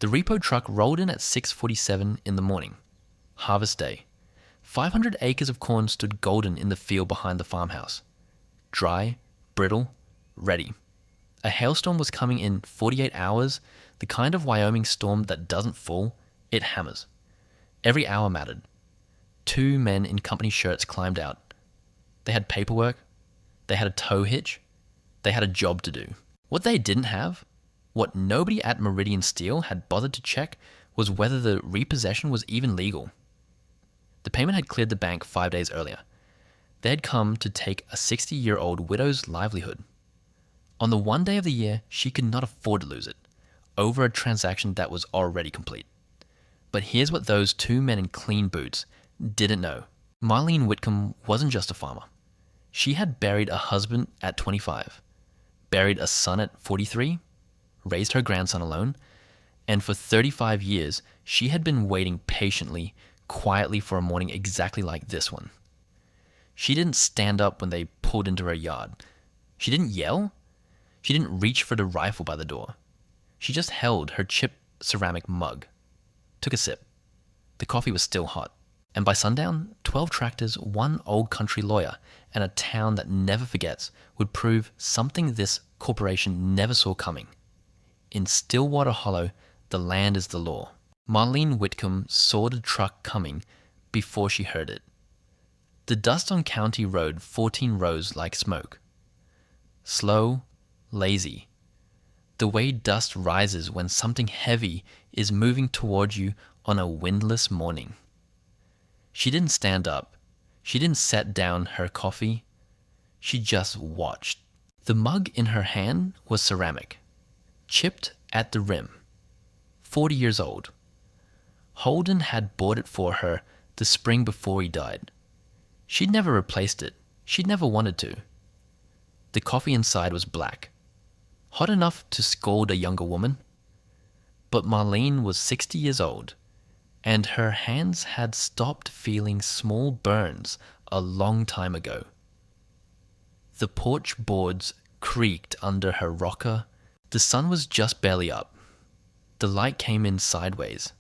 The repo truck rolled in at 6:47 in the morning. Harvest day. 500 acres of corn stood golden in the field behind the farmhouse. Dry, brittle, ready. A hailstorm was coming in 48 hours, the kind of Wyoming storm that doesn't fall, it hammers. Every hour mattered. 2 men in company shirts climbed out. They had paperwork. They had a tow hitch. They had a job to do. What they didn't have, what nobody at Meridian Steel had bothered to check, was whether the repossession was even legal. The payment had cleared the bank 5 days earlier. They had come to take a 60-year-old widow's livelihood. On the one day of the year, she could not afford to lose it, over a transaction that was already complete. But here's what those 2 men in clean boots didn't know. Marlene Whitcomb wasn't just a farmer. She had buried a husband at 25, buried a son at 43, raised her grandson alone, and for 35 years, she had been waiting patiently, quietly for a morning exactly like this one. She didn't stand up when they pulled into her yard. She didn't yell. She didn't reach for the rifle by the door. She just held her chipped ceramic mug, took a sip. The coffee was still hot. And by sundown, 12 tractors, 1 old country lawyer, and a town that never forgets would prove something this corporation never saw coming. In Stillwater Hollow, the land is the law. Marlene Whitcomb saw the truck coming before she heard it. The dust on County Road 14 rose like smoke. Slow, lazy. The way dust rises when something heavy is moving towards you on a windless morning. She didn't stand up. She didn't set down her coffee. She just watched. The mug in her hand was ceramic, chipped at the rim, 40 years old. Holden had bought it for her the spring before he died. She'd never replaced it. She'd never wanted to. The coffee inside was black, hot enough to scald a younger woman. But Marlene was 60 years old, and her hands had stopped feeling small burns a long time ago. The porch boards creaked under her rocker. The sun was just barely up. The light came in sideways,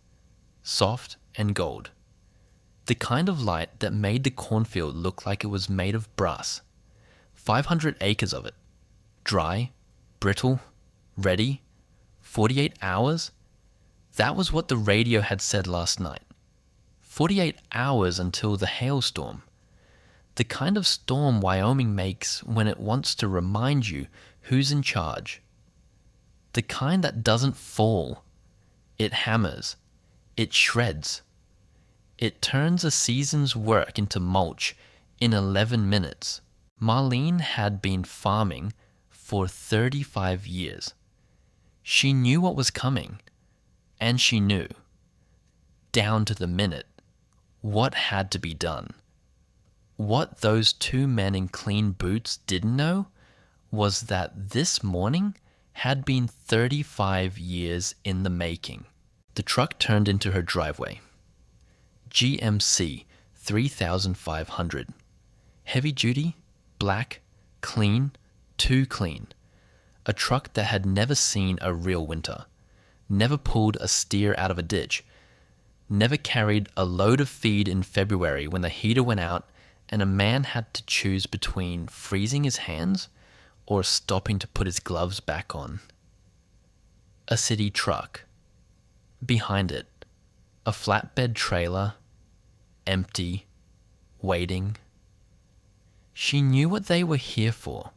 soft and gold. The kind of light that made the cornfield look like it was made of brass. 500 acres of it. Dry, brittle, ready, 48 hours. That was what the radio had said last night. 48 hours until the hailstorm. The kind of storm Wyoming makes when it wants to remind you who's in charge. The kind that doesn't fall. It hammers. It shreds. It turns a season's work into mulch in 11 minutes. Marlene had been farming for 35 years. She knew what was coming. And she knew, down to the minute, what had to be done. What those 2 men in clean boots didn't know was that this morning had been 35 years in the making. The truck turned into her driveway. GMC 3500. Heavy duty, black, clean, too clean. A truck that had never seen a real winter. Never pulled a steer out of a ditch, never carried a load of feed in February when the heater went out and a man had to choose between freezing his hands or stopping to put his gloves back on. A city truck. Behind it, a flatbed trailer, empty, waiting. She knew what they were here for.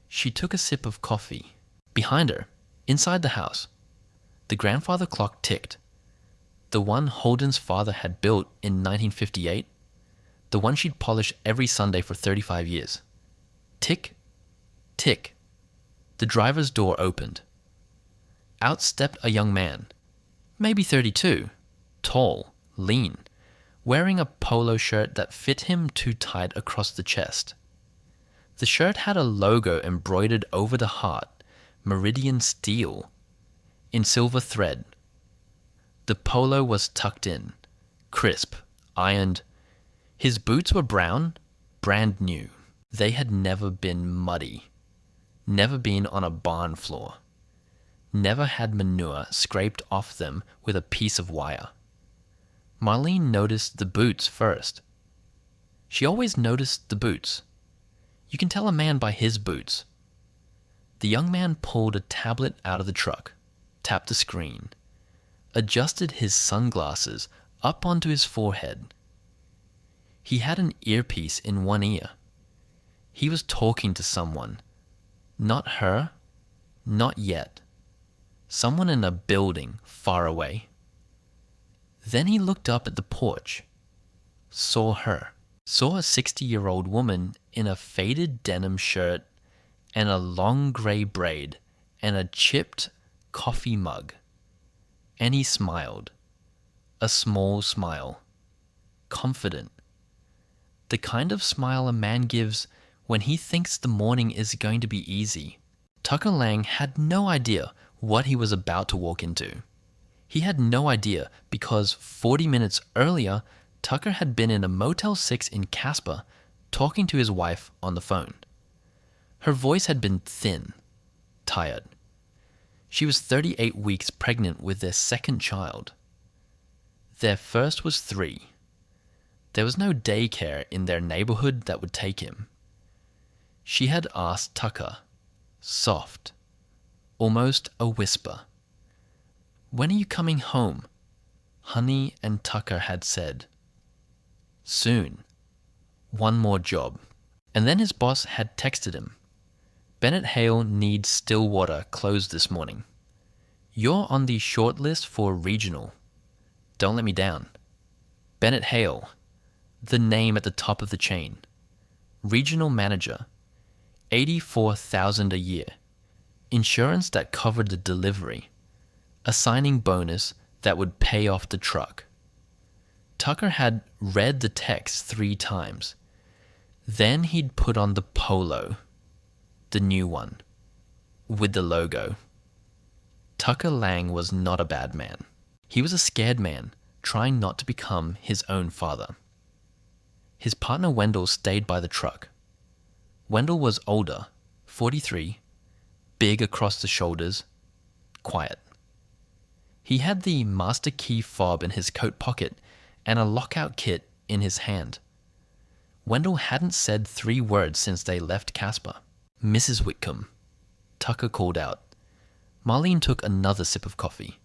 She took a sip of coffee. Behind her, inside the house, the grandfather clock ticked. The one Holden's father had built in 1958. The one she'd polished every Sunday for 35 years. Tick, tick. The driver's door opened. Out stepped a young man, maybe 32, tall, lean, wearing a polo shirt that fit him too tight across the chest. The shirt had a logo embroidered over the heart, Meridian Steel, in silver thread. The polo was tucked in, crisp, ironed. His boots were brown, brand new. They had never been muddy, never been on a barn floor, never had manure scraped off them with a piece of wire. Marlene noticed the boots first. She always noticed the boots. You can tell a man by his boots. The young man pulled a tablet out of the truck, tapped the screen, adjusted his sunglasses up onto his forehead. He had an earpiece in one ear. He was talking to someone. Not her, not yet. Someone in a building far away. Then he looked up at the porch, saw her, saw a 60-year-old woman in a faded denim shirt and a long gray braid and a chipped coffee mug. And he smiled, a small smile, confident. The kind of smile a man gives when he thinks the morning is going to be easy. Tucker Lang had no idea what he was about to walk into. He had no idea because 40 minutes earlier, Tucker had been in a Motel 6 in Casper talking to his wife on the phone. Her voice had been thin, tired. She was 38 weeks pregnant with their second child. Their first was 3. There was no daycare in their neighborhood that would take him. She had asked Tucker, soft, almost a whisper, "When are you coming home?" Honey, and Tucker had said, "Soon. One more job." And then his boss had texted him, "Bennett Hale needs Stillwater closed this morning. You're on the short list for regional. Don't let me down. Bennett Hale, the name at the top of the chain. Regional manager, $84,000 a year. Insurance that covered the delivery. A signing bonus that would pay off the truck." Tucker had read the text 3 times. Then he'd put on the polo, the new one, with the logo. Tucker Lang was not a bad man. He was a scared man trying not to become his own father. His partner Wendell stayed by the truck. Wendell was older, 43, big across the shoulders, quiet. He had the master key fob in his coat pocket and a lockout kit in his hand. Wendell hadn't said 3 words since they left Casper. "Mrs. Whitcomb," Tucker called out. Marlene took another sip of coffee.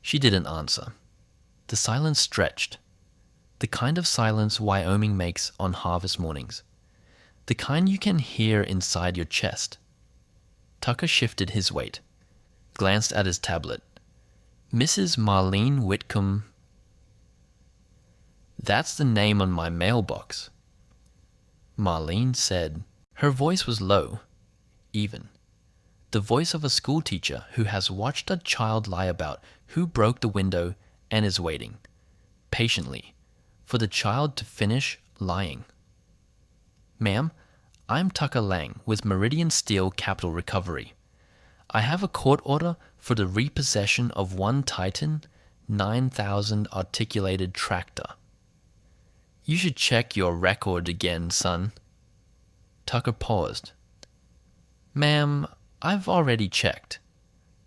She didn't answer. The silence stretched. The kind of silence Wyoming makes on harvest mornings. The kind you can hear inside your chest. Tucker shifted his weight, glanced at his tablet. "Mrs. Marlene Whitcomb." "That's the name on my mailbox," Marlene said. Her voice was low, even. The voice of a schoolteacher who has watched a child lie about who broke the window and is waiting, patiently, for the child to finish lying. "Ma'am, I'm Tucker Lang with Meridian Steel Capital Recovery. I have a court order for the repossession of one Titan 9000 articulated tractor." "You should check your record again, son." Tucker paused. "Ma'am, I've already checked.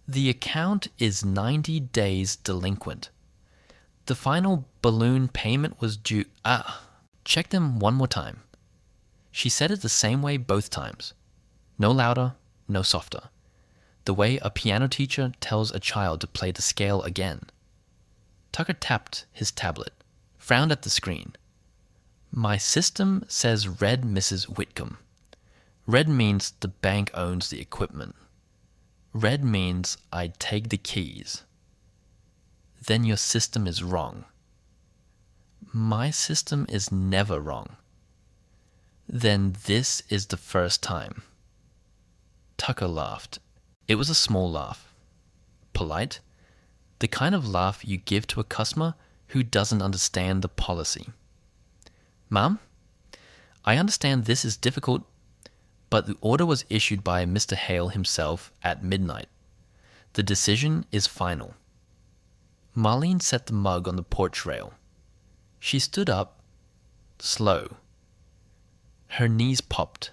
The account is 90 days delinquent. The final balloon payment was due. Check them one more time." She said it the same way both times. No louder, no softer. The way a piano teacher tells a child to play the scale again. Tucker tapped his tablet, frowned at the screen. "My system says read Mrs. Whitcomb. Red means the bank owns the equipment. Red means I take the keys." "Then your system is wrong." "My system is never wrong." "Then this is the first time." Tucker laughed. It was a small laugh. Polite. The kind of laugh you give to a customer who doesn't understand the policy. "Ma'am, I understand this is difficult, but the order was issued by Mr. Hale himself at midnight. The decision is final." Marlene set the mug on the porch rail. She stood up, slow. Her knees popped.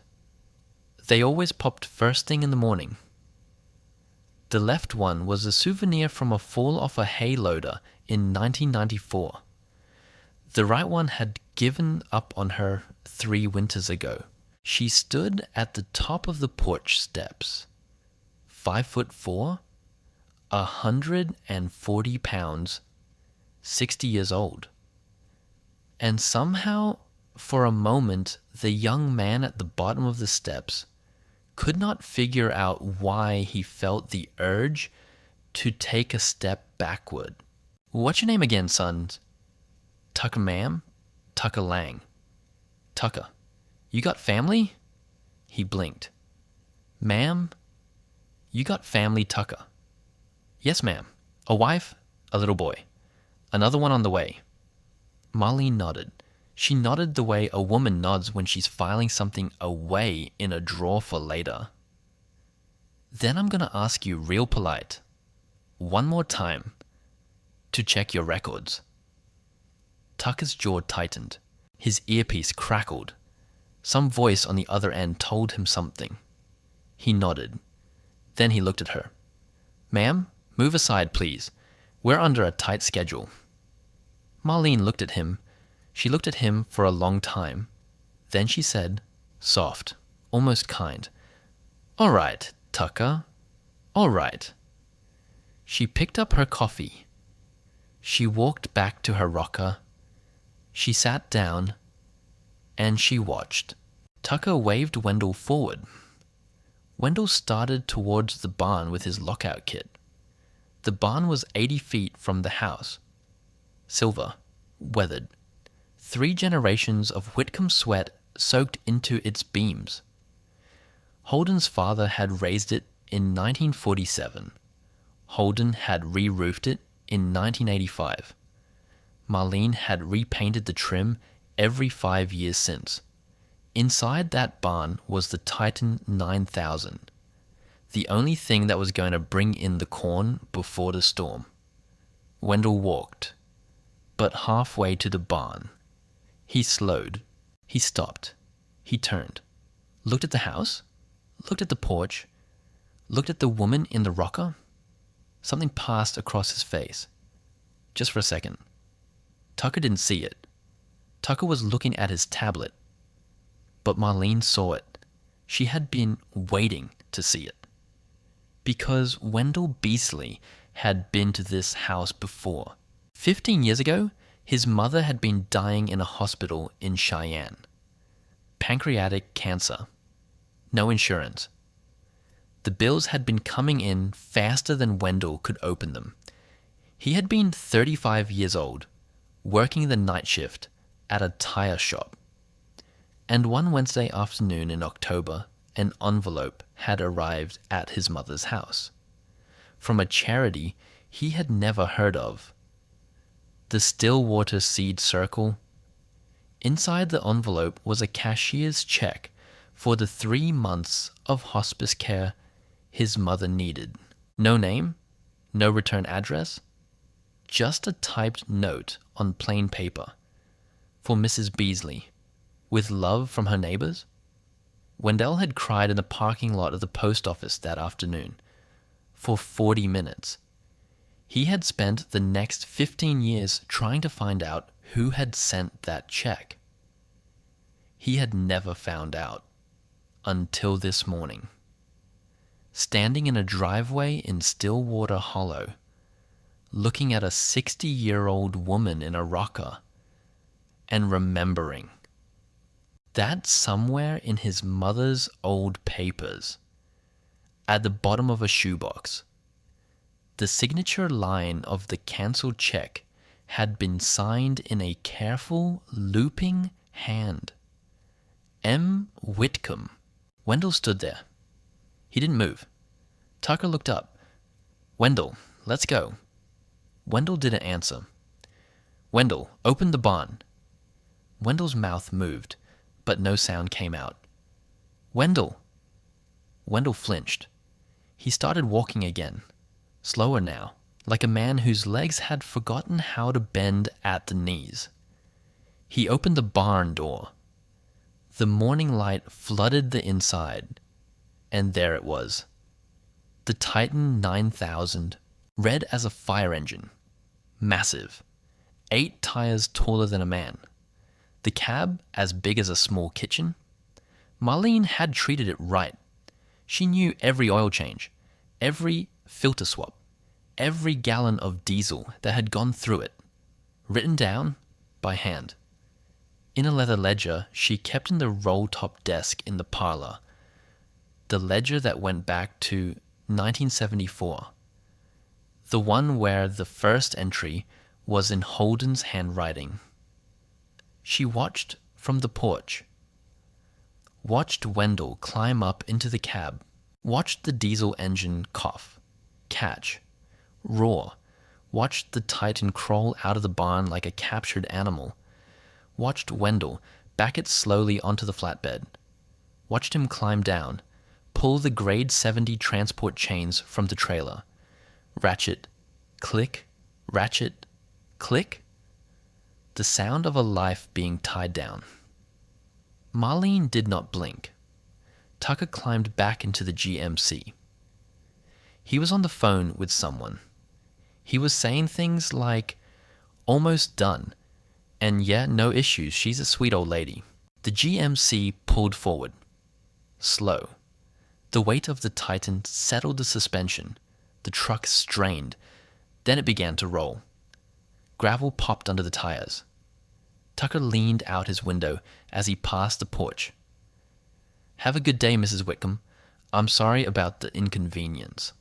They always popped first thing in the morning. The left one was a souvenir from a fall off a hay loader in 1994. The right one had given up on her 3 winters ago. She stood at the top of the porch steps, 5'4", 140 pounds, 60 years old. And somehow, for a moment, the young man at the bottom of the steps could not figure out why he felt the urge to take a step backward. "What's your name again, son?" "Tucker, ma'am." "Tucker Lang." "Tucker, you got family?" He blinked. "Ma'am, you got family, Tucker?" "Yes, ma'am. A wife, a little boy. Another one on the way." Marlene nodded. She nodded the way a woman nods when she's filing something away in a drawer for later. "Then I'm going to ask you real polite, one more time, to check your records." Tucker's jaw tightened. His earpiece crackled. Some voice on the other end told him something. He nodded. Then he looked at her. "Ma'am, move aside, please. We're under a tight schedule." Marlene looked at him. She looked at him for a long time. Then she said, soft, almost kind, "All right, Tucker. All right." She picked up her coffee. She walked back to her rocker. She sat down, and she watched. Tucker waved Wendell forward. Wendell started towards the barn with his lockout kit. The barn was 80 feet from the house. Silver, weathered. 3 generations of Whitcomb sweat soaked into its beams. Holden's father had raised it in 1947. Holden had re-roofed it in 1985. Marlene had repainted the trim every 5 years since. Inside that barn was the Titan 9000, the only thing that was going to bring in the corn before the storm. Wendell walked, but halfway to the barn, he slowed. He stopped. He turned, looked at the house, looked at the porch, looked at the woman in the rocker. Something passed across his face. Just for a second. Tucker didn't see it. Tucker was looking at his tablet. But Marlene saw it. She had been waiting to see it. Because Wendell Beasley had been to this house before. 15 years ago, his mother had been dying in a hospital in Cheyenne. Pancreatic cancer. No insurance. The bills had been coming in faster than Wendell could open them. He had been 35 years old, working the night shift at a tire shop. And one Wednesday afternoon in October, an envelope had arrived at his mother's house. From a charity he had never heard of. The Stillwater Seed Circle. Inside the envelope was a cashier's check for the 3 months of hospice care his mother needed. No name, no return address, just a typed note on plain paper. For Mrs. Beasley, with love from her neighbors. Wendell had cried in the parking lot of the post office that afternoon for 40 minutes. He had spent the next 15 years trying to find out who had sent that check. He had never found out until this morning. Standing in a driveway in Stillwater Hollow, looking at a 60-year-old woman in a rocker, and remembering that somewhere in his mother's old papers, at the bottom of a shoebox, the signature line of the canceled check had been signed in a careful, looping hand. M. Whitcomb. Wendell stood there. He didn't move. Tucker looked up. "Wendell, let's go." Wendell didn't answer. "Wendell, open the barn." Wendell's mouth moved, but no sound came out. "Wendell." Wendell flinched. He started walking again, slower now, like a man whose legs had forgotten how to bend at the knees. He opened the barn door. The morning light flooded the inside, and there it was. The Titan 9000, red as a fire engine. Massive. 8 tires taller than a man. The cab as big as a small kitchen. Marlene had treated it right. She knew every oil change, every filter swap, every gallon of diesel that had gone through it, written down by hand. In a leather ledger she kept in the roll-top desk in the parlor, the ledger that went back to 1974, the one where the first entry was in Holden's handwriting. She watched from the porch, watched Wendell climb up into the cab, watched the diesel engine cough, catch, roar, watched the Titan crawl out of the barn like a captured animal, watched Wendell back it slowly onto the flatbed, watched him climb down, pull the grade 70 transport chains from the trailer, ratchet, click, ratchet, click, the sound of a life being tied down. Marlene did not blink. Tucker climbed back into the GMC. He was on the phone with someone. He was saying things like, almost done, and yeah, no issues, she's a sweet old lady. The GMC pulled forward. Slow. The weight of the Titan settled the suspension. The truck strained. Then it began to roll. Gravel popped under the tires. Tucker leaned out his window as he passed the porch. "Have a good day, Mrs. Whitcomb. I'm sorry about the inconvenience."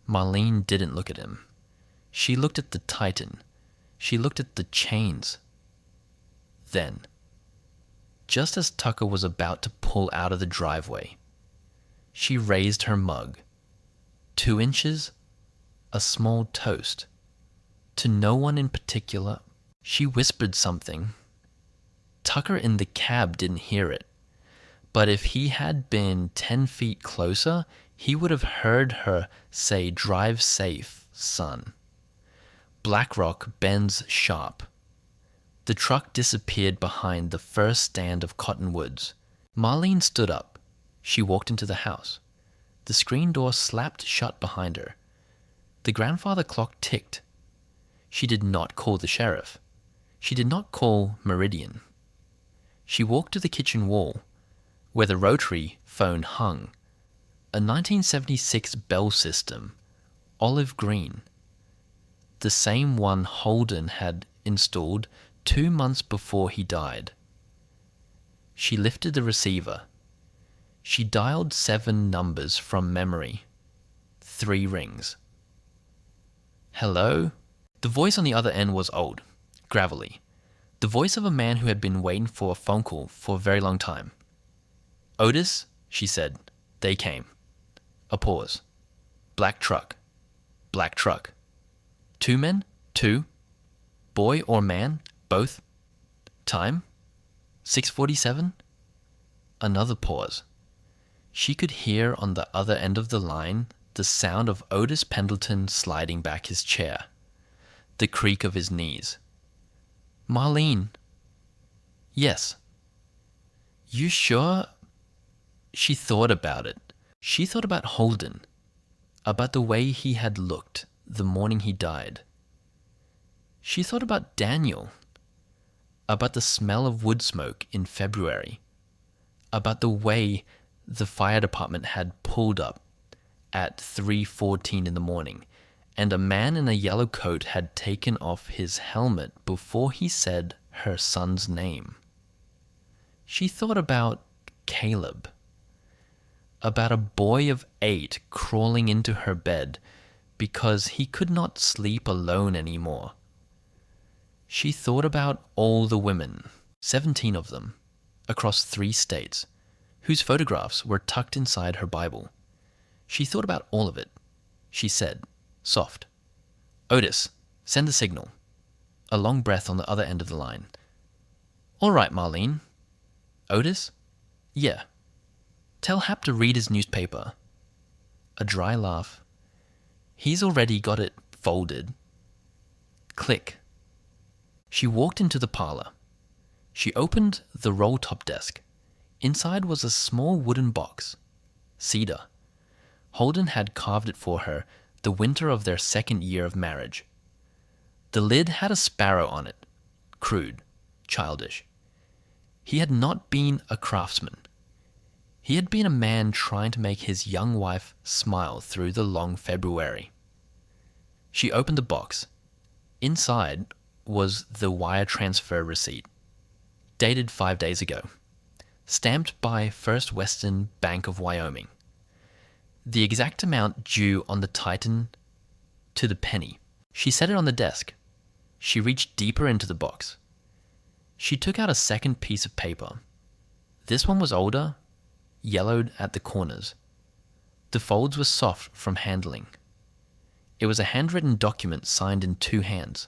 Marlene didn't look at him. She looked at the Titan. She looked at the chains. Then, just as Tucker was about to pull out of the driveway, she raised her mug. 2 inches, a small toast. To no one in particular, she whispered something. Tucker in the cab didn't hear it, but if he had been 10 feet closer, he would have heard her say, "Drive safe, son." Blackrock bends sharp. The truck disappeared behind the first stand of cottonwoods. Marlene stood up. She walked into the house. The screen door slapped shut behind her. The grandfather clock ticked. She did not call the sheriff. She did not call Meridian. She walked to the kitchen wall, where the rotary phone hung. A 1976 Bell system, olive green. The same one Holden had installed 2 months before he died. She lifted the receiver. She dialed 7 numbers from memory. 3 rings. "Hello?" The voice on the other end was old, gravelly. The voice of a man who had been waiting for a phone call for a very long time. "Otis," she said. They came. A pause. Black truck. Black truck. 2 men? 2? Boy or man? Both? Time? 6:47? Another pause. She could hear on the other end of the line the sound of Otis Pendleton sliding back his chair, the creak of his knees. "Marlene." "Yes." "You sure?" She thought about it. She thought about Holden, about the way he had looked the morning he died. She thought about Daniel, about the smell of wood smoke in February, about the way the fire department had pulled up at 3:14 in the morning, and a man in a yellow coat had taken off his helmet before he said her son's name. She thought about Caleb, about a boy of 8 crawling into her bed because he could not sleep alone anymore. She thought about all the women, 17 of them, across 3 states, whose photographs were tucked inside her Bible. She thought about all of it. She said, soft, "Otis, send the signal." A long breath on the other end of the line. "All right, Marlene." "Otis?" "Yeah." "Tell Hap to read his newspaper." A dry laugh. "He's already got it folded." Click. She walked into the parlor. She opened the roll-top desk. Inside was a small wooden box. Cedar. Holden had carved it for her the winter of their second year of marriage. The lid had a sparrow on it, crude, childish. He had not been a craftsman. He had been a man trying to make his young wife smile through the long February. She opened the box. Inside was the wire transfer receipt, dated 5 days ago, stamped by First Western Bank of Wyoming. The exact amount due on the Titan to the penny. She set it on the desk. She reached deeper into the box. She took out a second piece of paper. This one was older, yellowed at the corners. The folds were soft from handling. It was a handwritten document signed in 2 hands.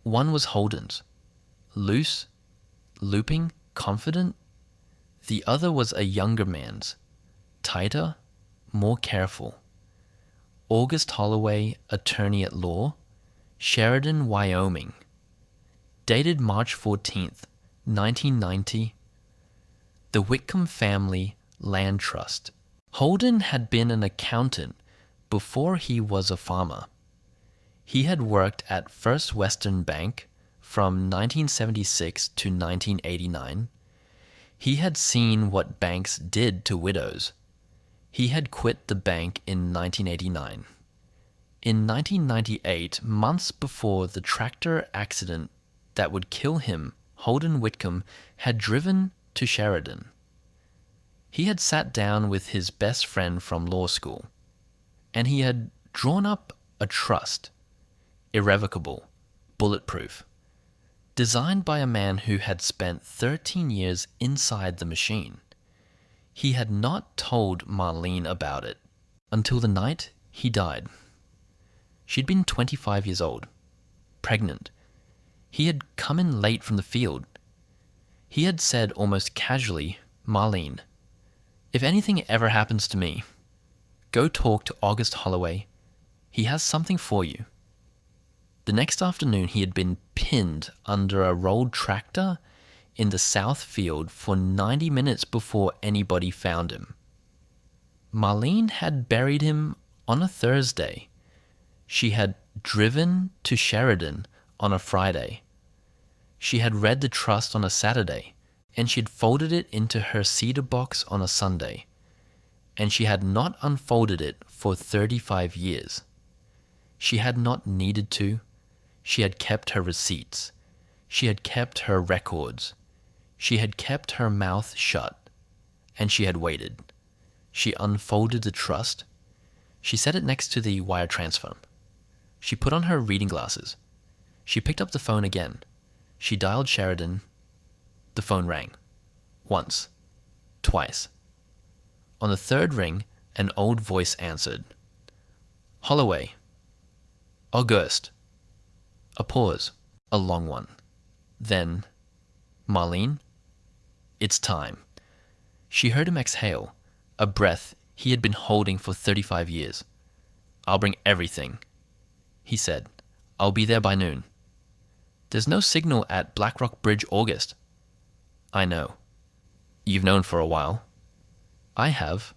One was Holden's, loose, looping, confident. The other was a younger man's, tighter, more careful. August Holloway, attorney at law, Sheridan, Wyoming. Dated March 14th, 1990. The Whitcomb Family Land Trust. Holden had been an accountant before he was a farmer. He had worked at First Western Bank from 1976 to 1989. He had seen what banks did to widows. He had quit the bank in 1989. In 1998, months before the tractor accident that would kill him, Holden Whitcomb had driven to Sheridan. He had sat down with his best friend from law school, and he had drawn up a trust, irrevocable, bulletproof, designed by a man who had spent 13 years inside the machine. He had not told Marlene about it until the night he died. She'd been 25 years old, pregnant. He had come in late from the field. He had said almost casually, "Marlene, if anything ever happens to me, go talk to August Holloway. He has something for you." The next afternoon, he had been pinned under a rolled tractor in the south field for 90 minutes before anybody found him. Marlene had buried him on a Thursday. She had driven to Sheridan on a Friday. She had read the trust on a Saturday, and she had folded it into her cedar box on a Sunday, and she had not unfolded it for 35 years. She had not needed to. She had kept her receipts. She had kept her records. She had kept her mouth shut, and she had waited. She unfolded the trust. She set it next to the wire transfer. She put on her reading glasses. She picked up the phone again. She dialed Sheridan. The phone rang. Once. Twice. On the third ring, an old voice answered. "Holloway." "August." A pause. A long one. Then, "Marlene?" "It's time." She heard him exhale, a breath he had been holding for 35 years. "I'll bring everything," he said. "I'll be there by noon." "There's no signal at Black Rock Bridge, August." "I know." "You've known for a while." "I have."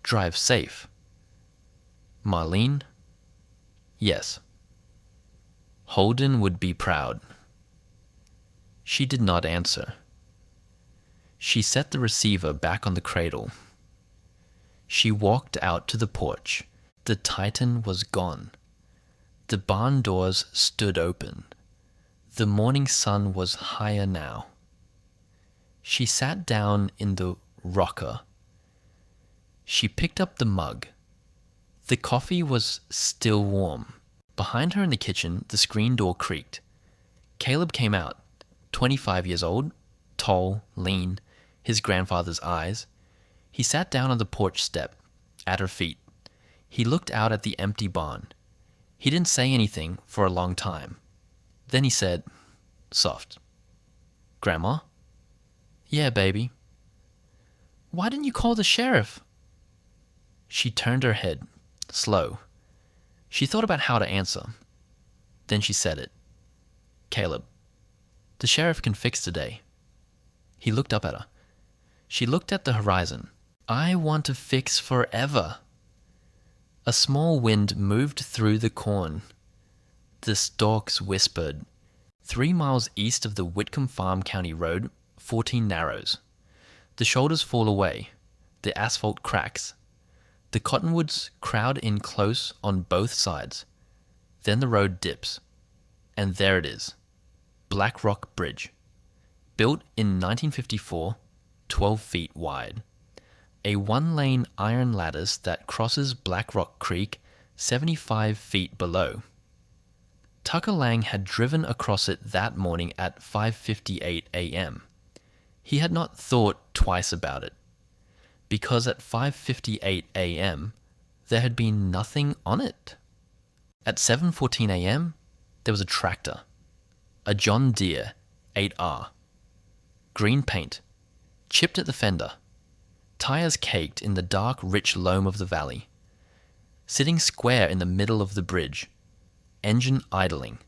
"Drive safe." "Marlene?" "Yes." Holden would be proud. She did not answer. She set the receiver back on the cradle. She walked out to the porch. The Titan was gone. The barn doors stood open. The morning sun was higher now. She sat down in the rocker. She picked up the mug. The coffee was still warm. Behind her in the kitchen, the screen door creaked. Caleb came out, 25 years old, tall, lean, his grandfather's eyes. He sat down on the porch step, at her feet. He looked out at the empty barn. He didn't say anything for a long time. Then he said, soft, "Grandma?" "Yeah, baby." "Why didn't you call the sheriff?" She turned her head, slow. She thought about how to answer. Then she said it. "Caleb, the sheriff can fix today." He looked up at her. She looked at the horizon. I want to fix forever. A small wind moved through the corn. The stalks whispered. 3 miles east of the Whitcomb Farm County Road, 14 narrows. The shoulders fall away. The asphalt cracks. The cottonwoods crowd in close on both sides. Then the road dips. And there it is. Black Rock Bridge. Built in 1954, 12 feet wide. A one-lane iron lattice that crosses Black Rock Creek 75 feet below. Tucker Lang had driven across it that morning at 5:58 a.m. He had not thought twice about it, because at 5:58 a.m. there had been nothing on it. At 7:14 a.m. there was a tractor, a John Deere 8R, green paint, chipped at the fender, tires caked in the dark, rich loam of the valley, sitting square in the middle of the bridge, engine idling,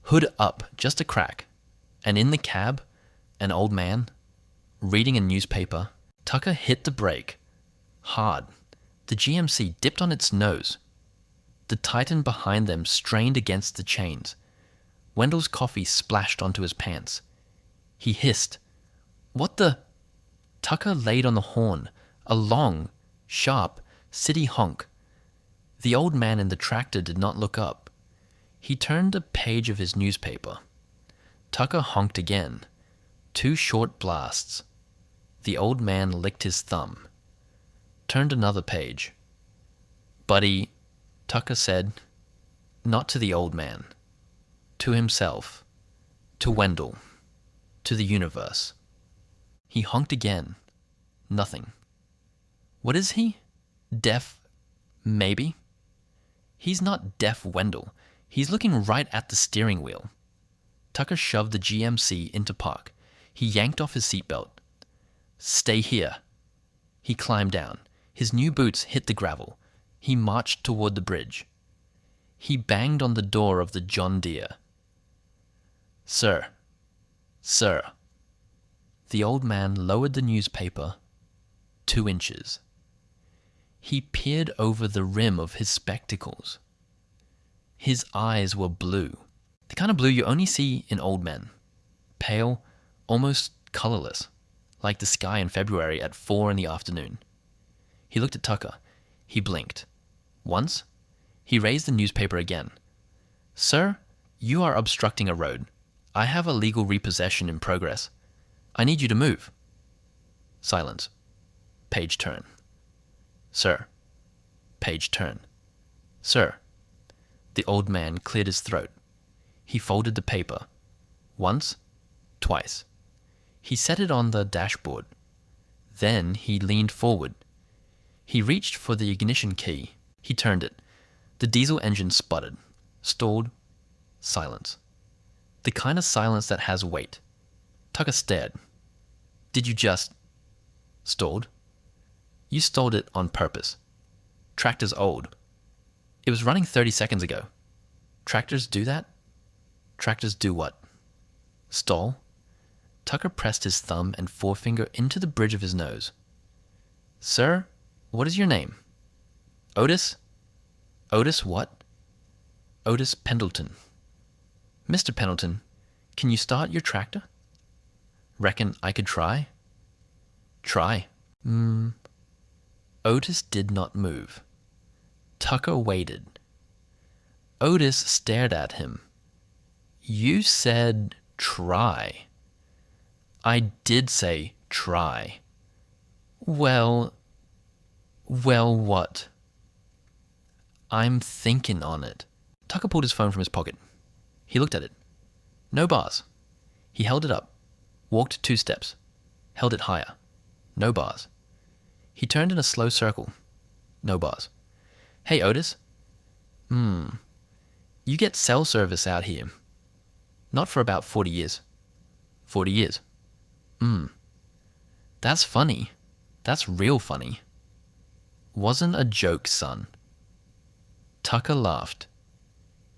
hood up just a crack, and in the cab, an old man, reading a newspaper. Tucker hit the brake, hard. The GMC dipped on its nose. The Titan behind them strained against the chains. Wendell's coffee splashed onto his pants. He hissed, "What the?" Tucker laid on the horn, a long, sharp, city honk. The old man in the tractor did not look up. He turned a page of his newspaper. Tucker honked again. 2 short blasts. The old man licked his thumb. Turned another page. "Buddy," Tucker said, not to the old man, to himself, to Wendell, to the universe. He honked again. Nothing. What is he? Deaf? Maybe. He's not deaf, Wendell. He's looking right at the steering wheel. Tucker shoved the GMC into park. He yanked off his seatbelt. "Stay here." He climbed down. His new boots hit the gravel. He marched toward the bridge. He banged on the door of the John Deere. "Sir, sir." The old man lowered the newspaper 2 inches. He peered over the rim of his spectacles. His eyes were blue, the kind of blue you only see in old men. Pale, almost colorless, like the sky in February at 4 in the afternoon. He looked at Tucker. He blinked. Once, he raised the newspaper again. "Sir, you are obstructing a road. I have a legal repossession in progress. I need you to move." Silence. Page turn. "Sir." Page turn. "Sir." The old man cleared his throat. He folded the paper. Once, twice. He set it on the dashboard. Then he leaned forward. He reached for the ignition key. He turned it. The diesel engine sputtered, stalled, silence. The kind of silence that has weight. Tucker stared. "Did you just..." "Stalled?" "You stalled it on purpose. Tractor's old. It was running 30 seconds ago. Tractors do that?" "Tractors do what?" "Stall?" Tucker pressed his thumb and forefinger into the bridge of his nose. "Sir, what is your name?" "Otis." "Otis what?" "Otis Pendleton." "Mr. Pendleton, can you start your tractor?" "Reckon I could try?" "Try." Otis did not move. Tucker waited. Otis stared at him. "You said try." "I did say try." Well, what?" "I'm thinking on it." Tucker pulled his phone from his pocket. He looked at it. No bars. He held it up, walked 2 steps, held it higher. No bars. He turned in a slow circle. No bars. "Hey, Otis." You get cell service out here." "Not for about 40 years." "40 years." That's funny. That's real funny." "Wasn't a joke, son." Tucker laughed.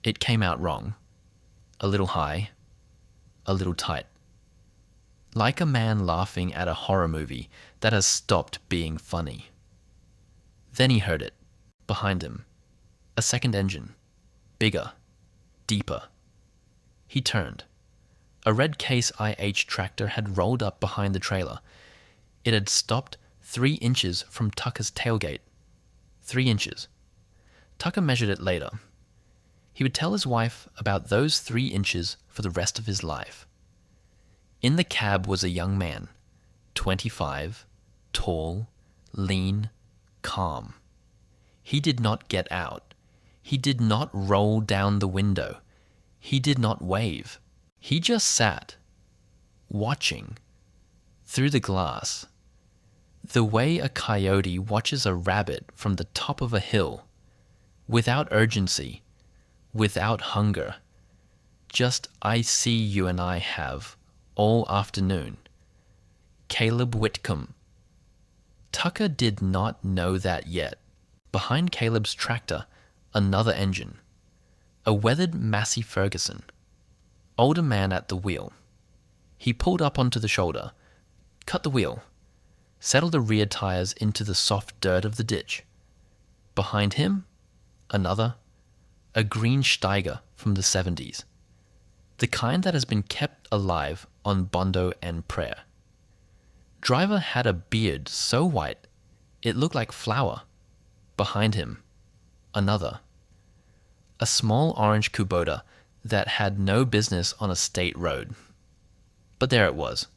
It came out wrong. A little high. A little tight. Like a man laughing at a horror movie that has stopped being funny. Then he heard it, behind him. A second engine. Bigger. Deeper. He turned. A red Case IH tractor had rolled up behind the trailer. It had stopped 3 inches from Tucker's tailgate. 3 inches. Tucker measured it later. He would tell his wife about those 3 inches for the rest of his life. In the cab was a young man, 25, tall, lean, calm. He did not get out. He did not roll down the window. He did not wave. He just sat, watching, through the glass, the way a coyote watches a rabbit from the top of a hill, without urgency, without hunger. Just I see you and I have, all afternoon. Caleb Whitcomb. Tucker did not know that yet. Behind Caleb's tractor, another engine. A weathered Massey Ferguson. Older man at the wheel. He pulled up onto the shoulder, cut the wheel, settled the rear tires into the soft dirt of the ditch. Behind him, another, a green Steiger from the 70s. The kind that has been kept alive on Bondo and Prayer. Driver had a beard so white it looked like flour. Behind him, another. A small orange Kubota that had no business on a state road. But there it was,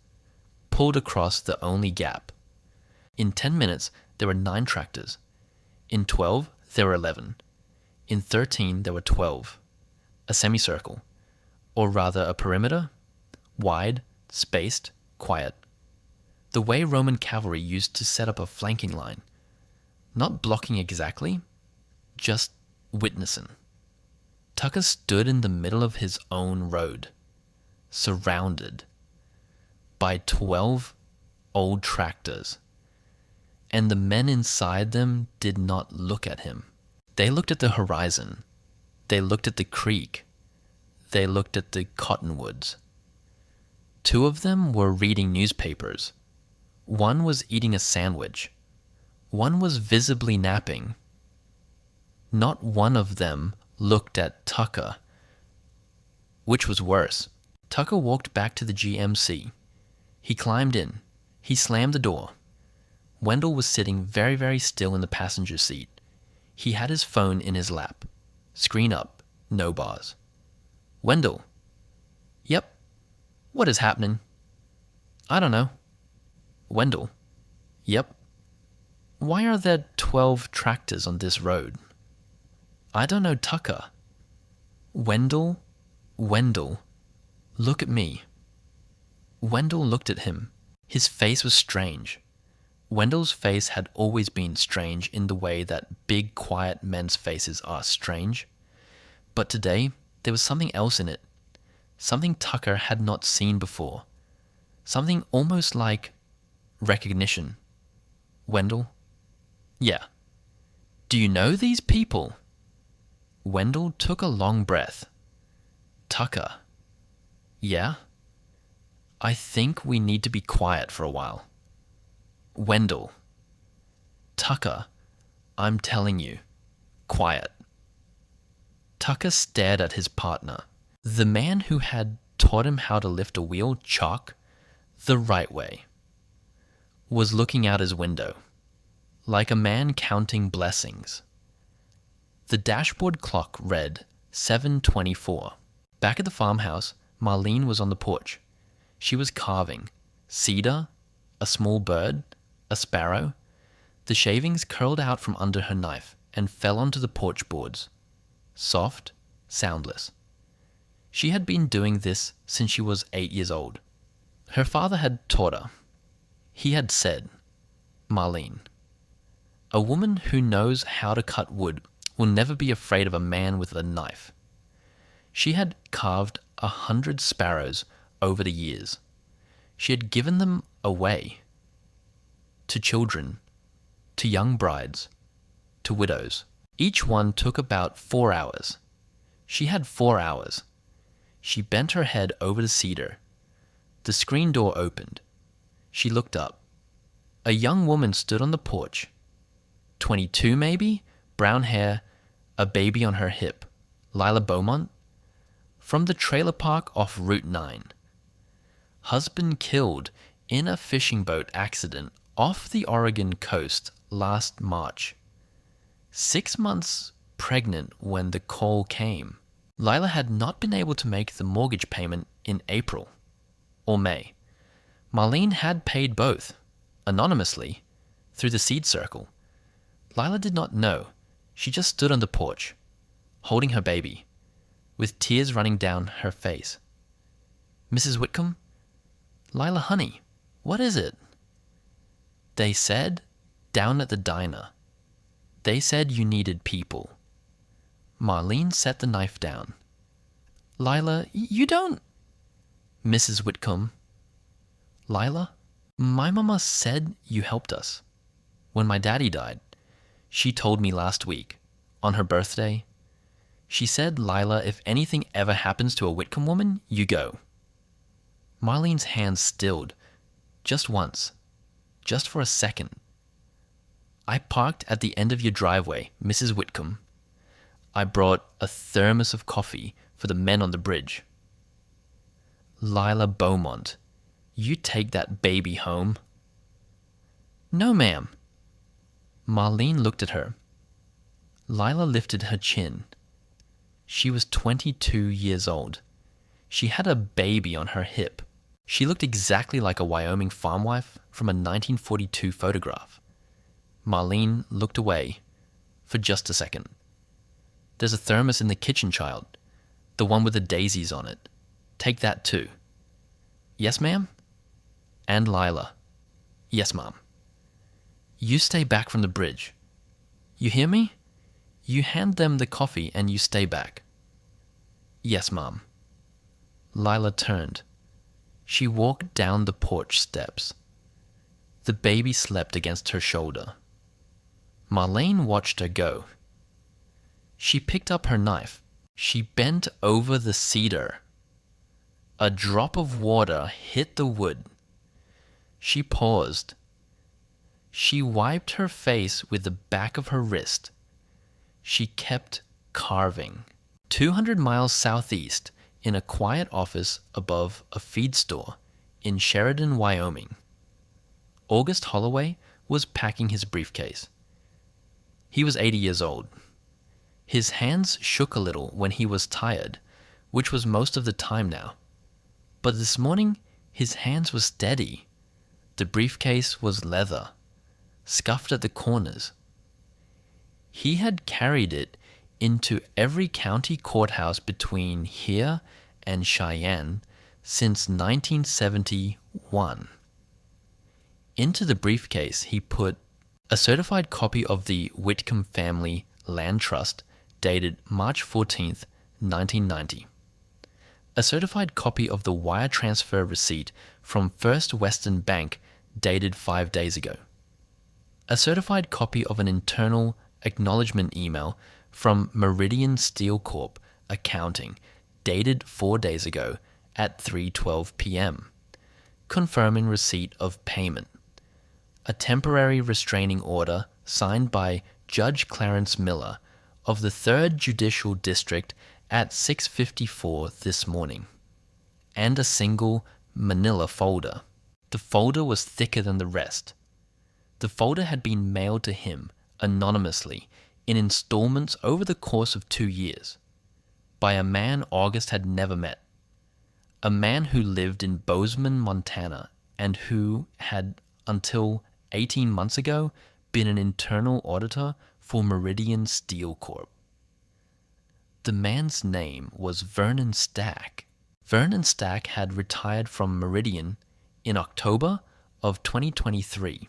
pulled across the only gap. In 10 minutes, there were 9 tractors. In 12, there were 11. In 13, there were 12. A semicircle, or rather a perimeter, wide, spaced, quiet. The way Roman cavalry used to set up a flanking line. Not blocking exactly, just witnessing. Tucker stood in the middle of his own road, surrounded by 12 old tractors, and the men inside them did not look at him. They looked at the horizon. They looked at the creek. They looked at the cottonwoods. 2 of them were reading newspapers. 1 was eating a sandwich. 1 was visibly napping. Not one of them looked at Tucker. Which was worse. Tucker walked back to the GMC. He climbed in. He slammed the door. Wendell was sitting very, very still in the passenger seat. He had his phone in his lap. Screen up. No bars. Wendell. Yep. What is happening? I don't know. Wendell. Yep. Why are there 12 tractors on this road? I don't know, Tucker. Wendell, look at me. Wendell looked at him. His face was strange. Wendell's face had always been strange in the way that big, quiet men's faces are strange. But today, there was something else in it. Something Tucker had not seen before. Something almost like recognition. Wendell? Yeah. Do you know these people? Wendell took a long breath. Tucker. Yeah? I think we need to be quiet for a while. Wendell. Tucker, I'm telling you, quiet. Tucker stared at his partner. The man who had taught him how to lift a wheel chalk the right way was looking out his window, like a man counting blessings. The dashboard clock read 7:24. Back at the farmhouse, Marlene was on the porch. She was carving cedar, a small bird, a sparrow. The shavings curled out from under her knife and fell onto the porch boards, soft, soundless. She had been doing this since she was 8 years old. Her father had taught her. He had said, Marlene, a woman who knows how to cut wood will never be afraid of a man with a knife. She had carved 100 sparrows over the years. She had given them away to children, to young brides, to widows. Each one took about 4 hours. She had 4 hours. She bent her head over the cedar. The screen door opened. She looked up. A young woman stood on the porch. 22 maybe? Brown hair, a baby on her hip. Lila Beaumont? From the trailer park off Route 9. Husband killed in a fishing boat accident off the Oregon coast last March. 6 months pregnant when the call came. Lila had not been able to make the mortgage payment in April or May. Marlene had paid both, anonymously, through the seed circle. Lila did not know. She just stood on the porch, holding her baby, with tears running down her face. Mrs. Whitcomb? Lila, honey, what is it? They said, down at the diner. They said you needed people. Marlene set the knife down. Lila, you don't... Mrs. Whitcomb. Lila, my mama said you helped us. When my daddy died, she told me last week, on her birthday. She said, Lila, if anything ever happens to a Whitcomb woman, you go. Marlene's hands stilled, just once, just for a second. I parked at the end of your driveway, Mrs. Whitcomb. I brought a thermos of coffee for the men on the bridge. Lila Beaumont, you take that baby home. No, ma'am. Marlene looked at her. Lila lifted her chin. She was 22 years old. She had a baby on her hip. She looked exactly like a Wyoming farm wife from a 1942 photograph. Marlene looked away for just a second. There's a thermos in the kitchen, child. The one with the daisies on it. Take that too. Yes, ma'am? And Lila. Yes, ma'am. You stay back from the bridge. You hear me? You hand them the coffee and you stay back. Yes, ma'am. Lila turned. She walked down the porch steps. The baby slept against her shoulder. Marlene watched her go. She picked up her knife. She bent over the cedar. A drop of water hit the wood. She paused. She wiped her face with the back of her wrist. She kept carving. 200 miles southeast, in a quiet office above a feed store in Sheridan, Wyoming, August Holloway was packing his briefcase. He was 80 years old. His hands shook a little when he was tired, which was most of the time now. But this morning, his hands were steady. The briefcase was leather, scuffed at the corners. He had carried it into every county courthouse between here and Cheyenne since 1971. Into the briefcase he put a certified copy of the Whitcomb family land trust dated March 14th, 1990. A certified copy of the wire transfer receipt from First Western Bank dated 5 days ago. A certified copy of an internal acknowledgement email from Meridian Steel Corp. Accounting dated 4 days ago at 3:12 p.m., confirming receipt of payment. A temporary restraining order signed by Judge Clarence Miller of the 3rd Judicial District at 6:54 this morning. And a single manila folder. The folder was thicker than the rest. The folder had been mailed to him anonymously in installments over the course of 2 years by a man August had never met. A man who lived in Bozeman, Montana, and who had, until 18 months ago, been an internal auditor for Meridian Steel Corp. The man's name was Vernon Stack. Vernon Stack had retired from Meridian in October of 2023.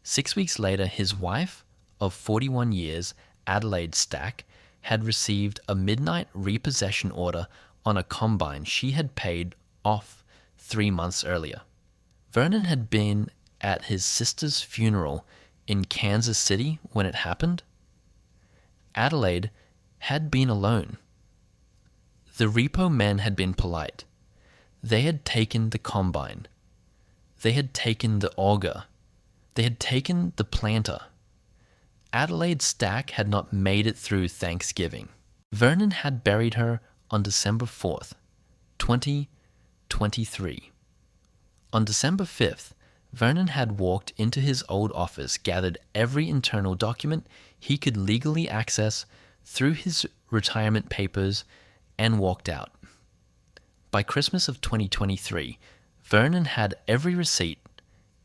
6 weeks later, his wife of 41 years, Adelaide Stack, had received a midnight repossession order on a combine she had paid off 3 months earlier. Vernon had been at his sister's funeral in Kansas City when it happened. Adelaide had been alone. The repo men had been polite. They had taken the combine. They had taken the auger. They had taken the planter. Adelaide Stack had not made it through Thanksgiving. Vernon had buried her on December 4th, 2023. On December 5th, Vernon had walked into his old office, gathered every internal document he could legally access through his retirement papers, and walked out. By Christmas of 2023, Vernon had every receipt,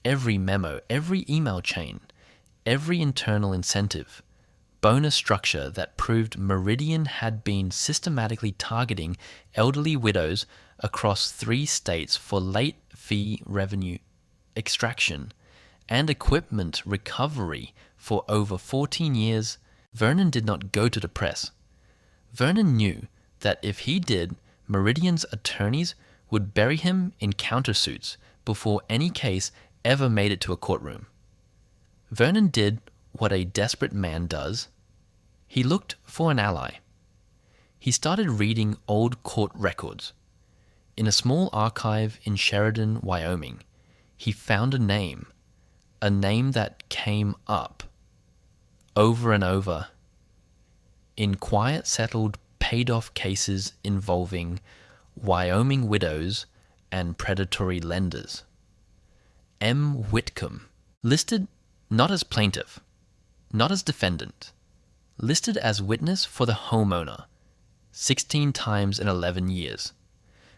every memo, every email chain, every internal incentive, bonus structure that proved Meridian had been systematically targeting elderly widows across 3 states for late fee revenue extraction and equipment recovery for over 14 years. Vernon did not go to the press. Vernon knew that if he did, Meridian's attorneys would bury him in countersuits before any case ever made it to a courtroom. Vernon did what a desperate man does. He looked for an ally. He started reading old court records. In a small archive in Sheridan, Wyoming, he found a name that came up over and over in quiet, settled, paid-off cases involving Wyoming widows and predatory lenders. M. Whitcomb, listed not as plaintiff, not as defendant, listed as witness for the homeowner, 16 times in 11 years.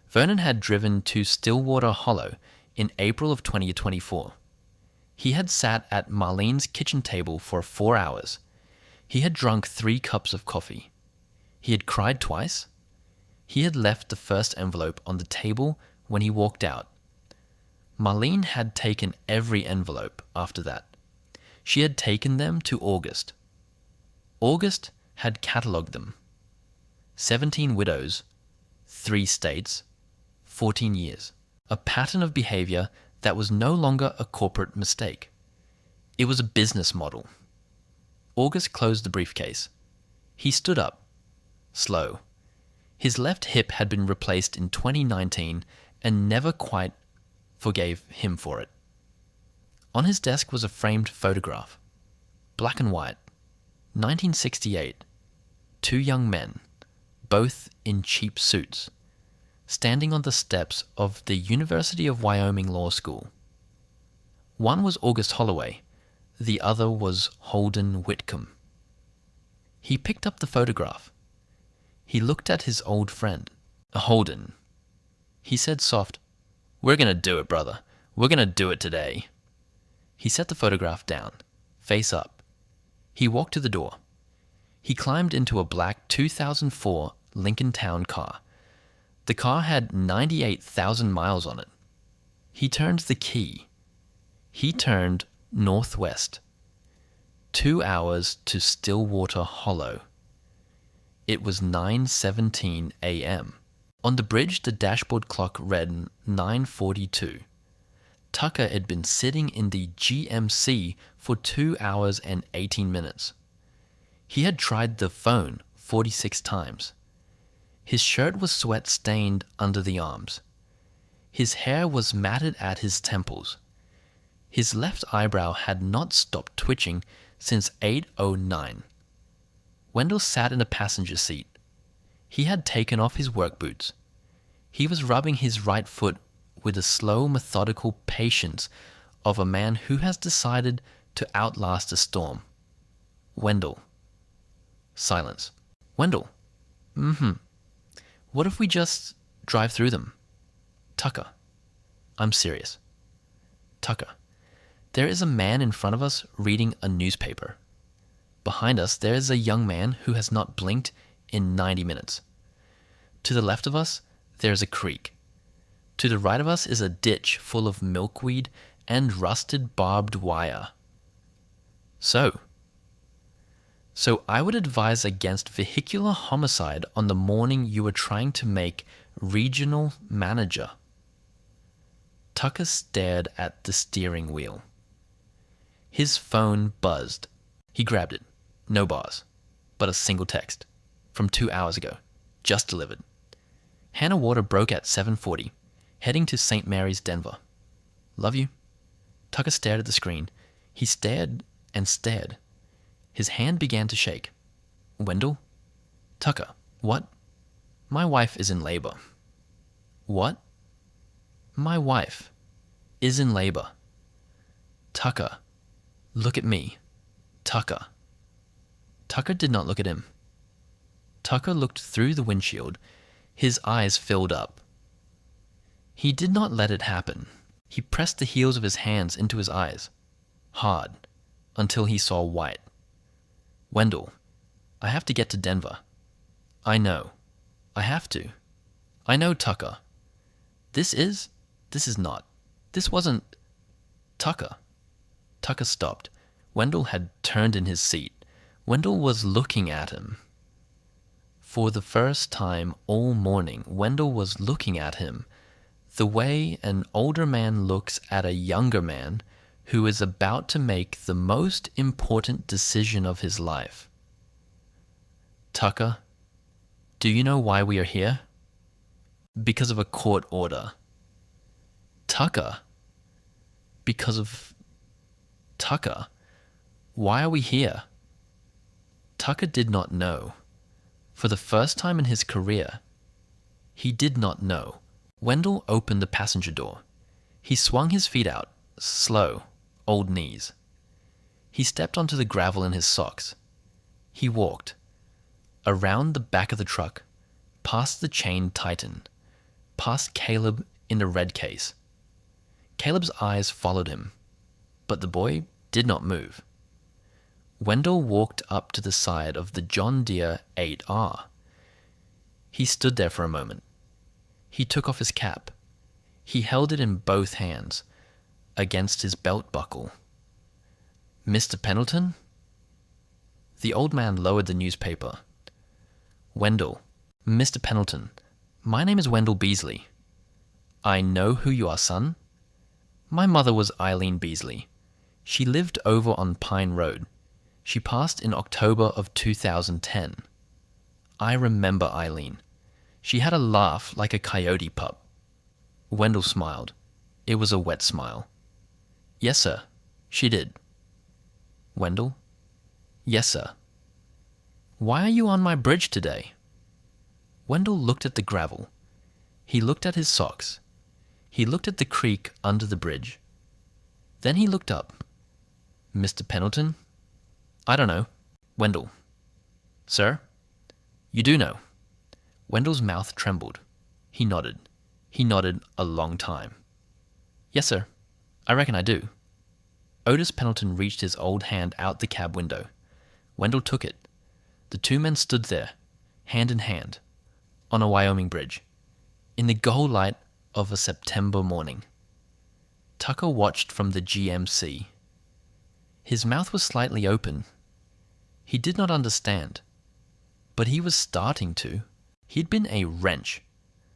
Vernon had driven to Stillwater Hollow in April of 2024. He had sat at Marlene's kitchen table for 4 hours. He had drunk 3 cups of coffee. He had cried twice. He had left the first envelope on the table when he walked out. Marlene had taken every envelope after that. She had taken them to August. August had catalogued them. 17 widows, 3 states, 14 years. A pattern of behavior that was no longer a corporate mistake. It was a business model. August closed the briefcase. He stood up, slow. His left hip had been replaced in 2019 and never quite forgave him for it. On his desk was a framed photograph. Black and white. 1968. 2 young men, both in cheap suits, standing on the steps of the University of Wyoming Law School. One was August Holloway. The other was Holden Whitcomb. He picked up the photograph. He looked at his old friend, Holden. He said soft, "We're going to do it, brother. We're going to do it today." He set the photograph down, face up. He walked to the door. He climbed into a black 2004 Lincoln Town car. The car had 98,000 miles on it. He turned the key. He turned northwest. 2 hours to Stillwater Hollow. It was 9:17 a.m. On the bridge, the dashboard clock read 9:42. Tucker had been sitting in the GMC for 2 hours and 18 minutes. He had tried the phone 46 times. His shirt was sweat-stained under the arms. His hair was matted at his temples. His left eyebrow had not stopped twitching since 8:09. Wendell sat in the passenger seat. He had taken off his work boots. He was rubbing his right foot with the slow, methodical patience of a man who has decided to outlast a storm. Wendell. Silence. Wendell. What if we just drive through them? Tucker. I'm serious. Tucker. There is a man in front of us reading a newspaper. Behind us, there is a young man who has not blinked in 90 minutes. To the left of us, there is a creek. To the right of us is a ditch full of milkweed and rusted barbed wire. So I would advise against vehicular homicide on the morning you were trying to make regional manager. Tucker stared at the steering wheel. His phone buzzed. He grabbed it. No bars, but a single text from 2 hours ago, just delivered. Hannah Water broke at 7:40, heading to St. Mary's, Denver. Love you. Tucker stared at the screen. He stared and stared. His hand began to shake. Wendell? Tucker, what? My wife is in labor. What? My wife is in labor. Tucker, look at me. Tucker. Tucker did not look at him. Tucker looked through the windshield. His eyes filled up. He did not let it happen. He pressed the heels of his hands into his eyes, hard, until he saw white. Wendell, I have to get to Denver. I know. I have to. I know, Tucker. This is not. This wasn't. Tucker. Tucker stopped. Wendell had turned in his seat. Wendell was looking at him. For the first time all morning, Wendell was looking at him the way an older man looks at a younger man who is about to make the most important decision of his life. Tucker, do you know why we are here? Because of a court order. Tucker, because of... Tucker, why are we here? Tucker did not know. For the first time in his career, he did not know. Wendell opened the passenger door. He swung his feet out, slow, old knees. He stepped onto the gravel in his socks. He walked around the back of the truck, past the chain Titan, past Caleb in the red case. Caleb's eyes followed him, but the boy did not move. Wendell walked up to the side of the John Deere 8R. He stood there for a moment. He took off his cap. He held it in both hands, against his belt buckle. Mr. Pendleton? The old man lowered the newspaper. Wendell, Mr. Pendleton, my name is Wendell Beasley. I know who you are, son. My mother was Eileen Beasley. She lived over on Pine Road. She passed in October of 2010. I remember Eileen. She had a laugh like a coyote pup. Wendell smiled. It was a wet smile. Yes, sir, she did. Wendell? Yes, sir. Why are you on my bridge today? Wendell looked at the gravel. He looked at his socks. He looked at the creek under the bridge. Then he looked up. Mr. Pendleton? I don't know. Wendell. Sir? You do know. Wendell's mouth trembled. He nodded. He nodded a long time. Yes, sir. I reckon I do. Otis Pendleton reached his old hand out the cab window. Wendell took it. The two men stood there, hand in hand, on a Wyoming bridge, in the gold light of a September morning. Tucker watched from the GMC. His mouth was slightly open. He did not understand, but he was starting to. He'd been a wrench,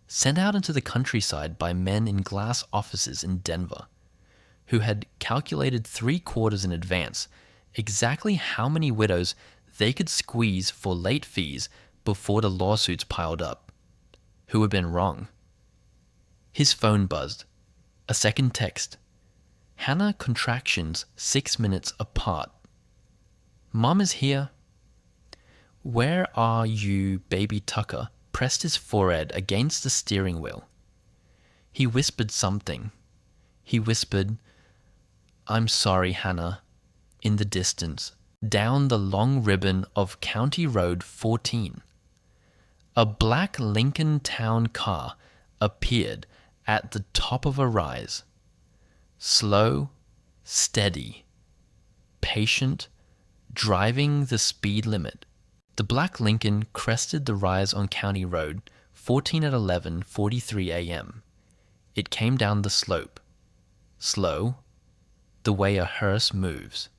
sent out into the countryside by men in glass offices in Denver, who had calculated 3 quarters in advance exactly how many widows they could squeeze for late fees before the lawsuits piled up, who had been wrong. His phone buzzed. A second text. Hannah contractions 6 minutes apart. Mom is here. Where are you, baby? Tucker pressed his forehead against the steering wheel. He whispered something. He whispered, I'm sorry, Hannah, in the distance, down the long ribbon of County Road 14. A black Lincoln Town car appeared at the top of a rise. Slow, steady, patient, driving the speed limit. The black Lincoln crested the rise on County Road 14 at 11:43 a.m. It came down the slope, slow, the way a hearse moves.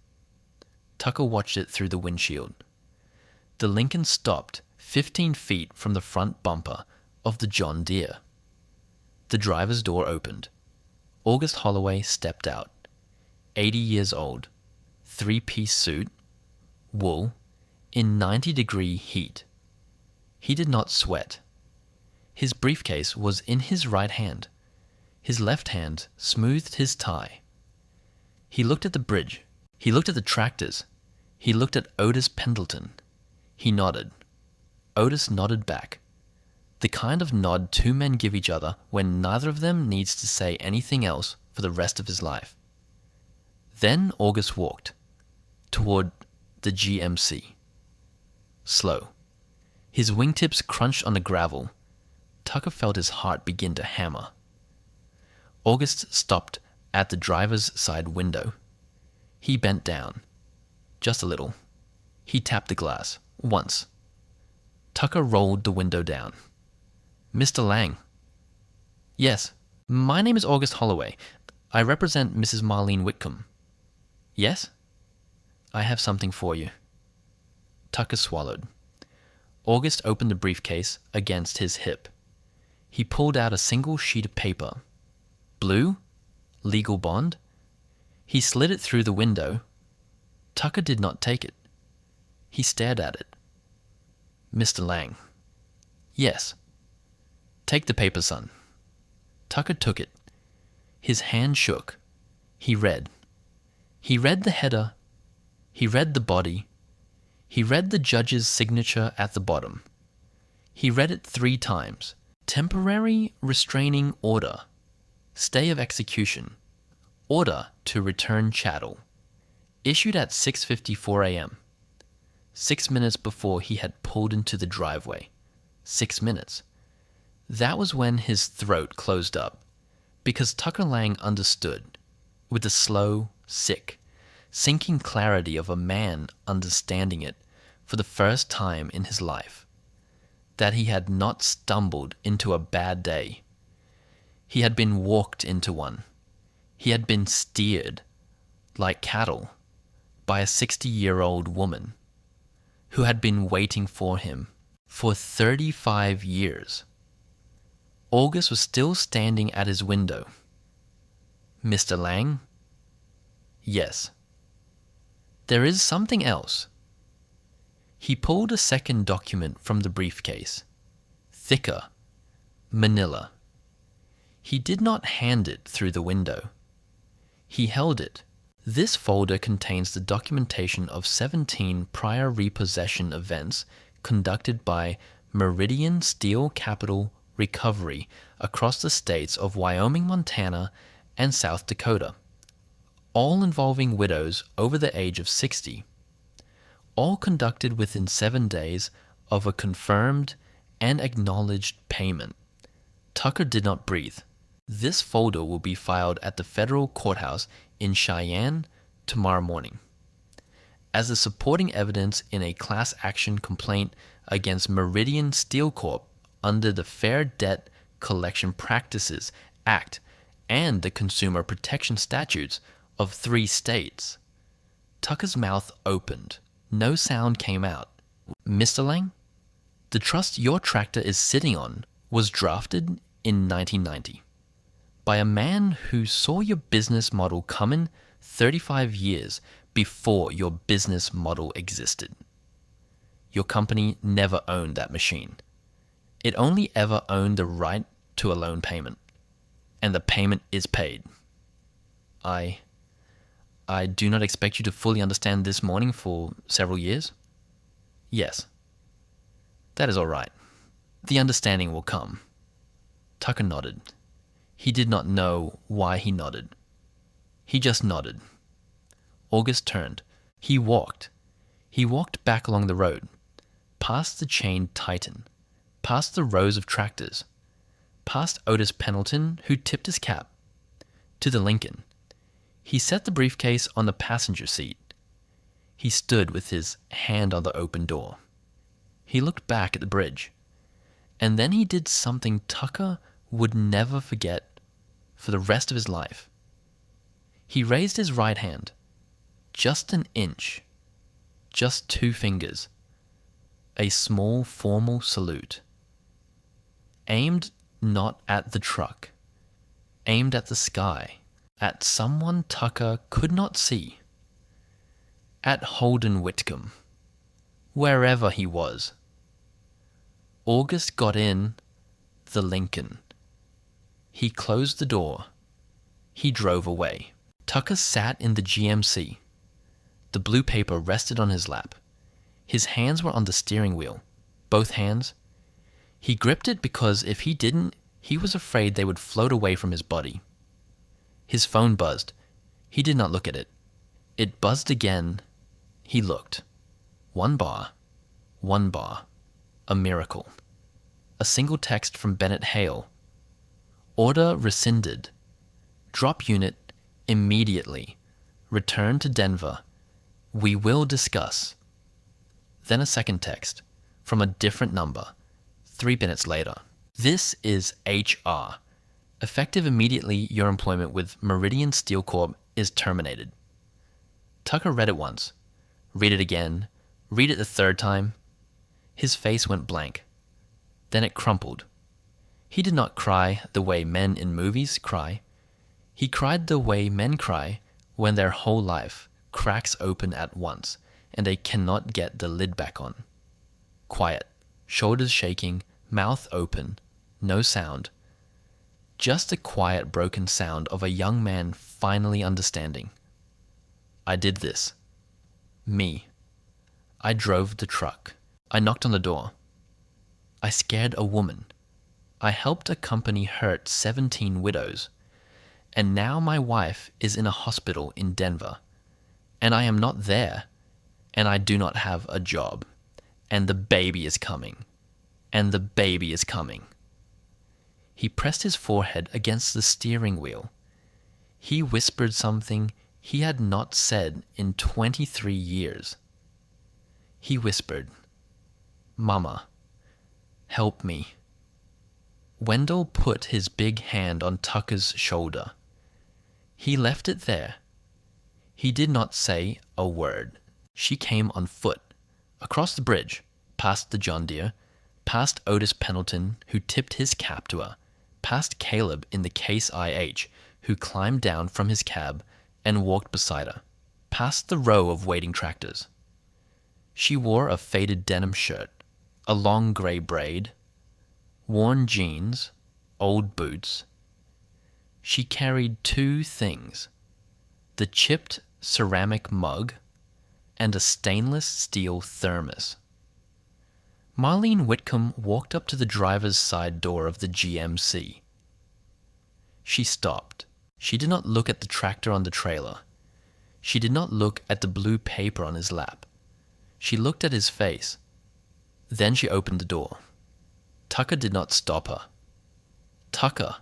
Tucker watched it through the windshield. The Lincoln stopped 15 feet from the front bumper of the John Deere. The driver's door opened. August Holloway stepped out, 80 years old, 3-piece suit, wool, in 90-degree heat. He did not sweat. His briefcase was in his right hand. His left hand smoothed his tie. He looked at the bridge. He looked at the tractors. He looked at Otis Pendleton. He nodded. Otis nodded back. The kind of nod two men give each other when neither of them needs to say anything else for the rest of his life. Then August walked toward the GMC. Slow. His wingtips crunched on the gravel. Tucker felt his heart begin to hammer. August stopped at the driver's side window. He bent down. Just a little. He tapped the glass. Once. Tucker rolled the window down. Mr. Lang. Yes, my name is August Holloway. I represent Mrs. Marlene Whitcomb. Yes? I have something for you. Tucker swallowed. August opened the briefcase against his hip. He pulled out a single sheet of paper. Blue? Legal bond? He slid it through the window. Tucker did not take it. He stared at it. Mr. Lang. Yes. Take the paper, son. Tucker took it. His hand shook. He read. He read the header. He read the body. He read the judge's signature at the bottom. He read it 3 times. Temporary restraining order. Stay of execution. Order to return chattel. Issued at 6:54 a.m. 6 minutes before he had pulled into the driveway. 6 minutes. That was when his throat closed up, because Tucker Lang understood, with the slow, sick, sinking clarity of a man understanding it for the first time in his life, that he had not stumbled into a bad day. He had been walked into one. He had been steered, like cattle, by a 60-year-old woman who had been waiting for him for 35 years. August was still standing at his window. Mr. Lang? Yes. There is something else. He pulled a second document from the briefcase. Thicker. Manila. He did not hand it through the window. He held it. This folder contains the documentation of 17 prior repossession events conducted by Meridian Steel Capital Recovery across the states of Wyoming, Montana, and South Dakota, all involving widows over the age of 60, all conducted within 7 days of a confirmed and acknowledged payment. Tucker did not breathe. This folder will be filed at the federal courthouse in Cheyenne tomorrow morning as the supporting evidence in a class action complaint against Meridian Steel Corp under the Fair Debt Collection Practices Act and the Consumer Protection Statutes of 3 states. Tucker's mouth opened. No sound came out. Mr. Lang, the trust your tractor is sitting on was drafted in 1990 by a man who saw your business model coming 35 years before your business model existed. Your company never owned that machine. It only ever owned the right to a loan payment, and the payment is paid. I do not expect you to fully understand this morning for several years. Yes. That is all right. The understanding will come. Tucker nodded. He did not know why he nodded. He just nodded. August turned. He walked. He walked back along the road, past the chained Titan, past the rows of tractors, past Otis Pendleton, who tipped his cap, to the Lincoln. He set the briefcase on the passenger seat. He stood with his hand on the open door. He looked back at the bridge, and then he did something Tucker would never forget for the rest of his life. He raised his right hand, just an inch, just 2 fingers, a small formal salute, aimed not at the truck, aimed at the sky, at someone Tucker could not see, at Holden Whitcomb, wherever he was. August got in the Lincoln. He closed the door. He drove away. Tucker sat in the GMC. The blue paper rested on his lap. His hands were on the steering wheel. Both hands. He gripped it because if he didn't, he was afraid they would float away from his body. His phone buzzed. He did not look at it. It buzzed again. He looked. 1 bar. 1 bar. A miracle. A single text from Bennett Hale. Order rescinded. Drop unit immediately. Return to Denver. We will discuss. Then a second text from a different number. 3 minutes later. This is HR. Effective immediately, your employment with Meridian Steel Corp is terminated. Tucker read it once. Read it again. Read it the third time. His face went blank. Then it crumpled. He did not cry the way men in movies cry. He cried the way men cry when their whole life cracks open at once and they cannot get the lid back on. Quiet, shoulders shaking, mouth open, no sound. Just the quiet, broken sound of a young man finally understanding. I did this. Me. I drove the truck. I knocked on the door. I scared a woman. I helped a company hurt 17 widows. And now my wife is in a hospital in Denver. And I am not there. And I do not have a job. And the baby is coming. And the baby is coming. He pressed his forehead against the steering wheel. He whispered something he had not said in 23 years. He whispered, "Mama, help me." Wendell put his big hand on Tucker's shoulder. He left it there. He did not say a word. She came on foot, across the bridge, past the John Deere, past Otis Pendleton, who tipped his cap to her, past Caleb in the Case IH, who climbed down from his cab and walked beside her, past the row of waiting tractors. She wore a faded denim shirt, a long gray braid, worn jeans, old boots. She carried 2 things, the chipped ceramic mug and a stainless steel thermos. Marlene Whitcomb walked up to the driver's side door of the GMC. She stopped. She did not look at the tractor on the trailer. She did not look at the blue paper on his lap. She looked at his face. Then she opened the door. Tucker did not stop her. Tucker.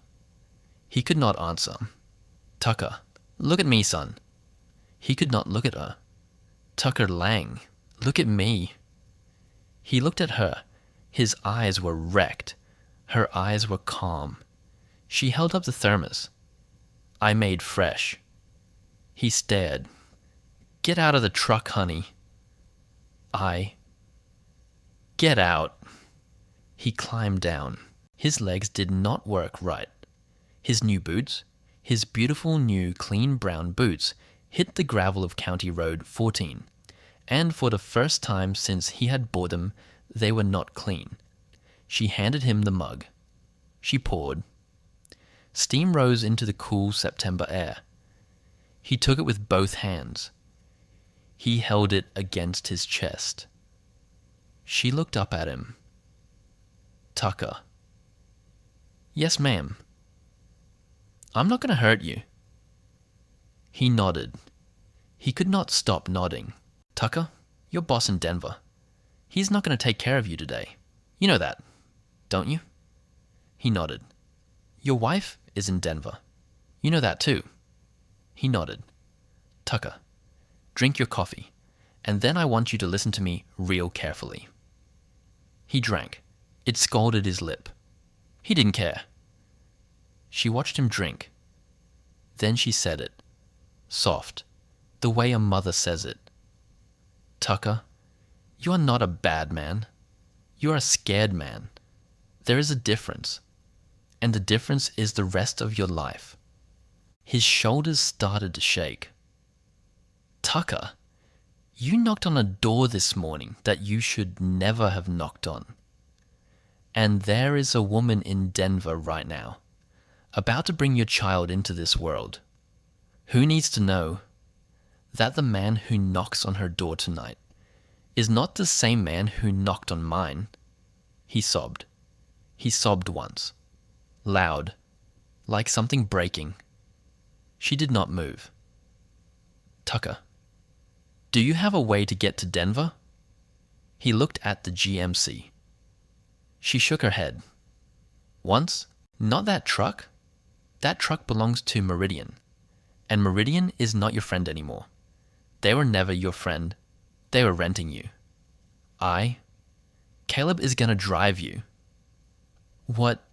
He could not answer. Tucker, look at me, son. He could not look at her. Tucker Lang, look at me. He looked at her. His eyes were wrecked. Her eyes were calm. She held up the thermos. I made fresh. He stared. Get out of the truck, honey. Get out. He climbed down. His legs did not work right. His new boots, his beautiful new clean brown boots, hit the gravel of County Road 14, and for the first time since he had bought them, they were not clean. She handed him the mug. She poured. Steam rose into the cool September air. He took it with both hands. He held it against his chest. She looked up at him. Tucker. Yes, ma'am. I'm not going to hurt you. He nodded. He could not stop nodding. Tucker, your boss in Denver. He's not going to take care of you today. You know that, don't you? He nodded. Your wife is in Denver. You know that too. He nodded. Tucker, drink your coffee, and then I want you to listen to me real carefully. He drank. It scalded his lip. He didn't care. She watched him drink. Then she said it, soft, the way a mother says it. Tucker, you are not a bad man. You are a scared man. There is a difference, and the difference is the rest of your life. His shoulders started to shake. Tucker, you knocked on a door this morning that you should never have knocked on. And there is a woman in Denver right now, about to bring your child into this world. Who needs to know? that the man who knocks on her door tonight is not the same man who knocked on mine. He sobbed. He sobbed once. Loud. Like something breaking. She did not move. Tucker, do you have a way to get to Denver? He looked at the GMC. She shook her head. Once? Not that truck? That truck belongs to Meridian. And Meridian is not your friend anymore. They were never your friend. They were renting you. Caleb is gonna drive you. What?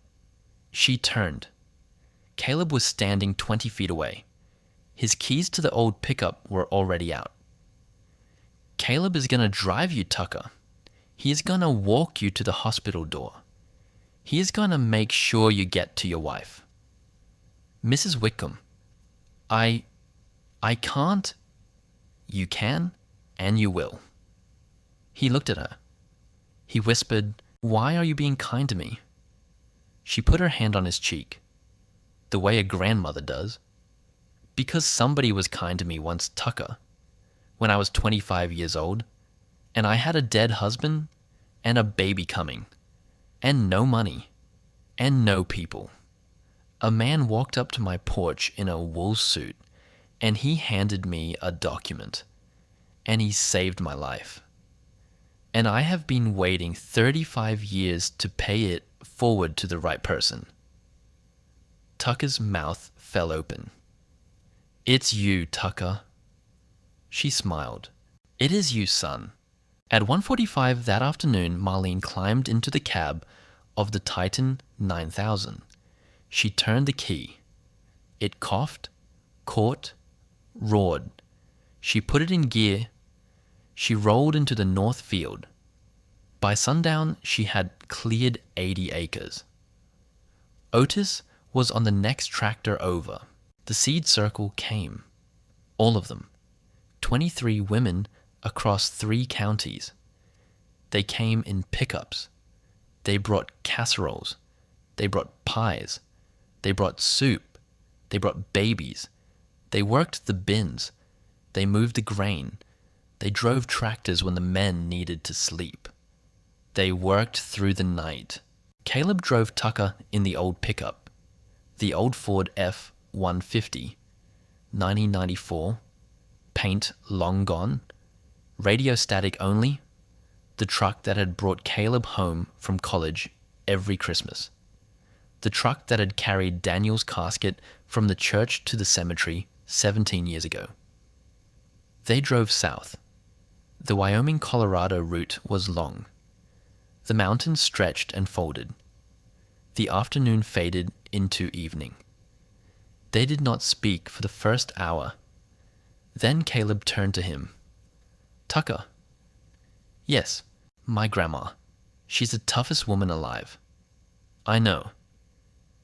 She turned. Caleb was standing 20 feet away. His keys to the old pickup were already out. Caleb is gonna drive you, Tucker. He is gonna walk you to the hospital door. He is gonna make sure you get to your wife. Mrs. Whitcomb, I can't. You can, and you will. He looked at her. He whispered, "Why are you being kind to me?" She put her hand on his cheek, the way a grandmother does. Because somebody was kind to me once, Tucker, when I was 25 years old, and I had a dead husband and a baby coming, and no money, and no people. A man walked up to my porch in a wool suit, and he handed me a document, and he saved my life. And I have been waiting 35 years to pay it forward to the right person. Tucker's mouth fell open. It's you, Tucker. She smiled. It is you, son. At 1:45 that afternoon, Marlene climbed into the cab of the Titan 9000. She turned the key. It coughed, caught, roared. She put it in gear. She rolled into the north field. By sundown, she had cleared 80 acres. Otis was on the next tractor over. The seed circle came. All of them. 23 women across 3 counties. They came in pickups. They brought casseroles. They brought pies. They brought soup. They brought babies. They worked the bins. They moved the grain. They drove tractors when the men needed to sleep. They worked through the night. Caleb drove Tucker in the old pickup, the old Ford F-150, 1994, paint long gone, radio static only, the truck that had brought Caleb home from college every Christmas, the truck that had carried Daniel's casket from the church to the cemetery 17 years ago. They drove south. The Wyoming-Colorado route was long. The mountains stretched and folded. The afternoon faded into evening. They did not speak for the first hour. Then Caleb turned to him. Tucker. Yes, my grandma. She's the toughest woman alive. I know.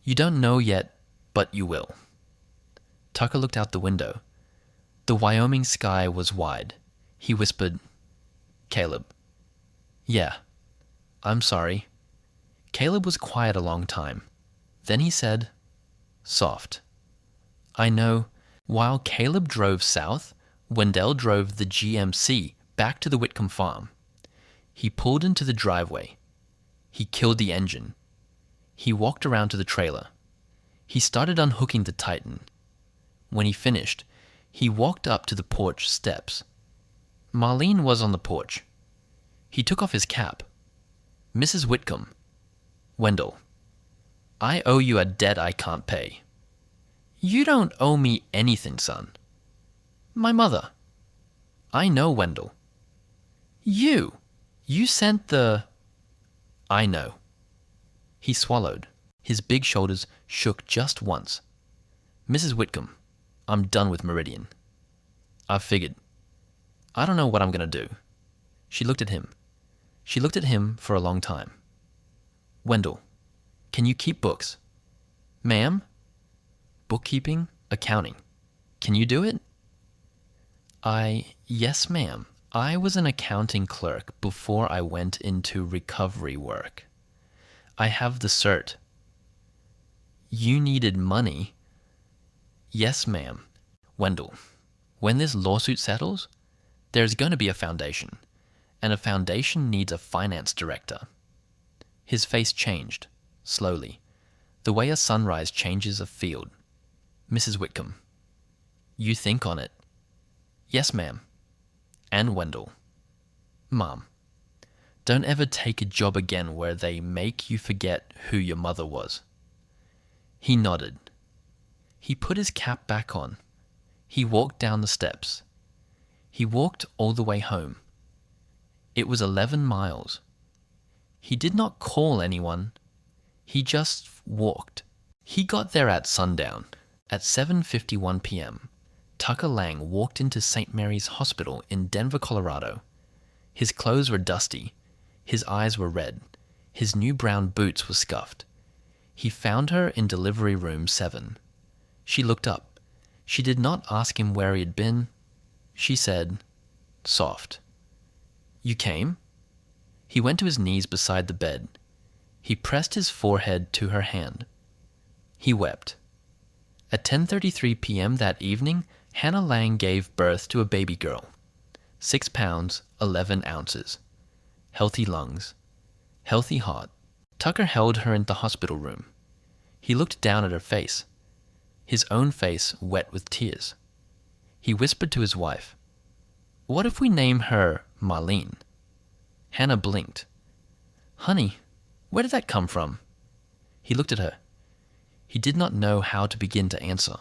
You don't know yet, but you will. Tucker looked out the window. The Wyoming sky was wide. He whispered, Caleb. Yeah. I'm sorry. Caleb was quiet a long time. Then he said, soft. I know. While Caleb drove south, Wendell drove the GMC back to the Whitcomb farm. He pulled into the driveway. He killed the engine. He walked around to the trailer. He started unhooking the Titan. When he finished, he walked up to the porch steps. Marlene was on the porch. He took off his cap. Mrs. Whitcomb. Wendell. I owe you a debt I can't pay. You don't owe me anything, son. My mother. I know, Wendell. You sent the... I know. He swallowed. His big shoulders shook just once. Mrs. Whitcomb, I'm done with Meridian. I've figured. I don't know what I'm going to do. She looked at him. She looked at him for a long time. Wendell, can you keep books? Ma'am? Bookkeeping, accounting. Can you do it? Yes, ma'am. I was an accounting clerk before I went into recovery work. I have the cert. You needed money. Yes, ma'am. Wendell, When this lawsuit settles, there's going to be a foundation, and a foundation needs a finance director. His face changed, slowly, the way a sunrise changes a field. Mrs. Whitcomb. You think on it. Yes, ma'am. And Wendell. Mom. Don't ever take a job again where they make you forget who your mother was. He nodded. He put his cap back on. He walked down the steps. He walked all the way home. It was 11 miles. He did not call anyone. He just walked. He got there at sundown. At 7:51 p.m., Tucker Lang walked into St. Mary's Hospital in Denver, Colorado. His clothes were dusty. His eyes were red. His new brown boots were scuffed. He found her in delivery room 7. She looked up. She did not ask him where he had been. She said, soft, "You came?" He went to his knees beside the bed. He pressed his forehead to her hand. He wept. At 10:33 p.m. that evening, Hannah Lang gave birth to a baby girl. 6 pounds, 11 ounces. Healthy lungs. Healthy heart. Tucker held her in the hospital room. He looked down at her face, his own face wet with tears. He whispered to his wife, "What if we name her Marlene?" Hannah blinked. "Honey, where did that come from?" He looked at her. He did not know how to begin to answer.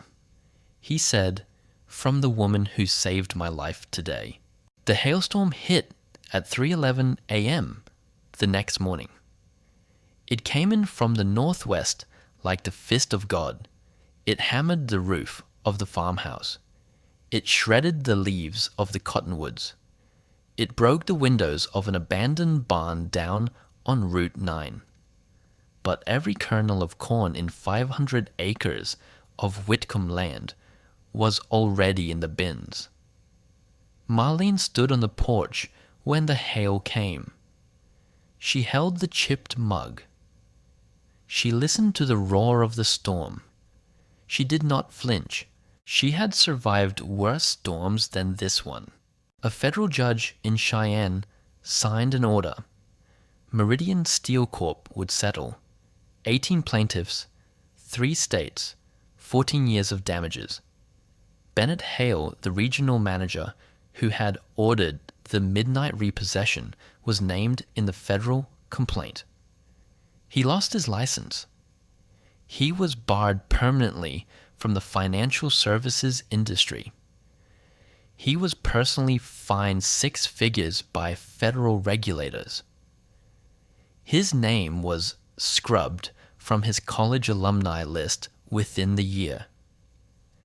He said, "From the woman who saved my life today." The hailstorm hit at 3:11 a.m. the next morning. It came in from the northwest like the fist of God. It hammered the roof of the farmhouse. It shredded the leaves of the cottonwoods. It broke the windows of an abandoned barn down on Route 9. But every kernel of corn in 500 acres of Whitcomb land was already in the bins. Marlene stood on the porch when the hail came. She held the chipped mug. She listened to the roar of the storm. She did not flinch. She had survived worse storms than this one. A federal judge in Cheyenne signed an order. Meridian Steel Corp would settle. 18 plaintiffs, 3 states, 14 years of damages. Bennett Hale, the regional manager who had ordered the midnight repossession, was named in the federal complaint. He lost his license. He was barred permanently from the financial services industry. He was personally fined 6 figures by federal regulators. His name was scrubbed from his college alumni list within the year.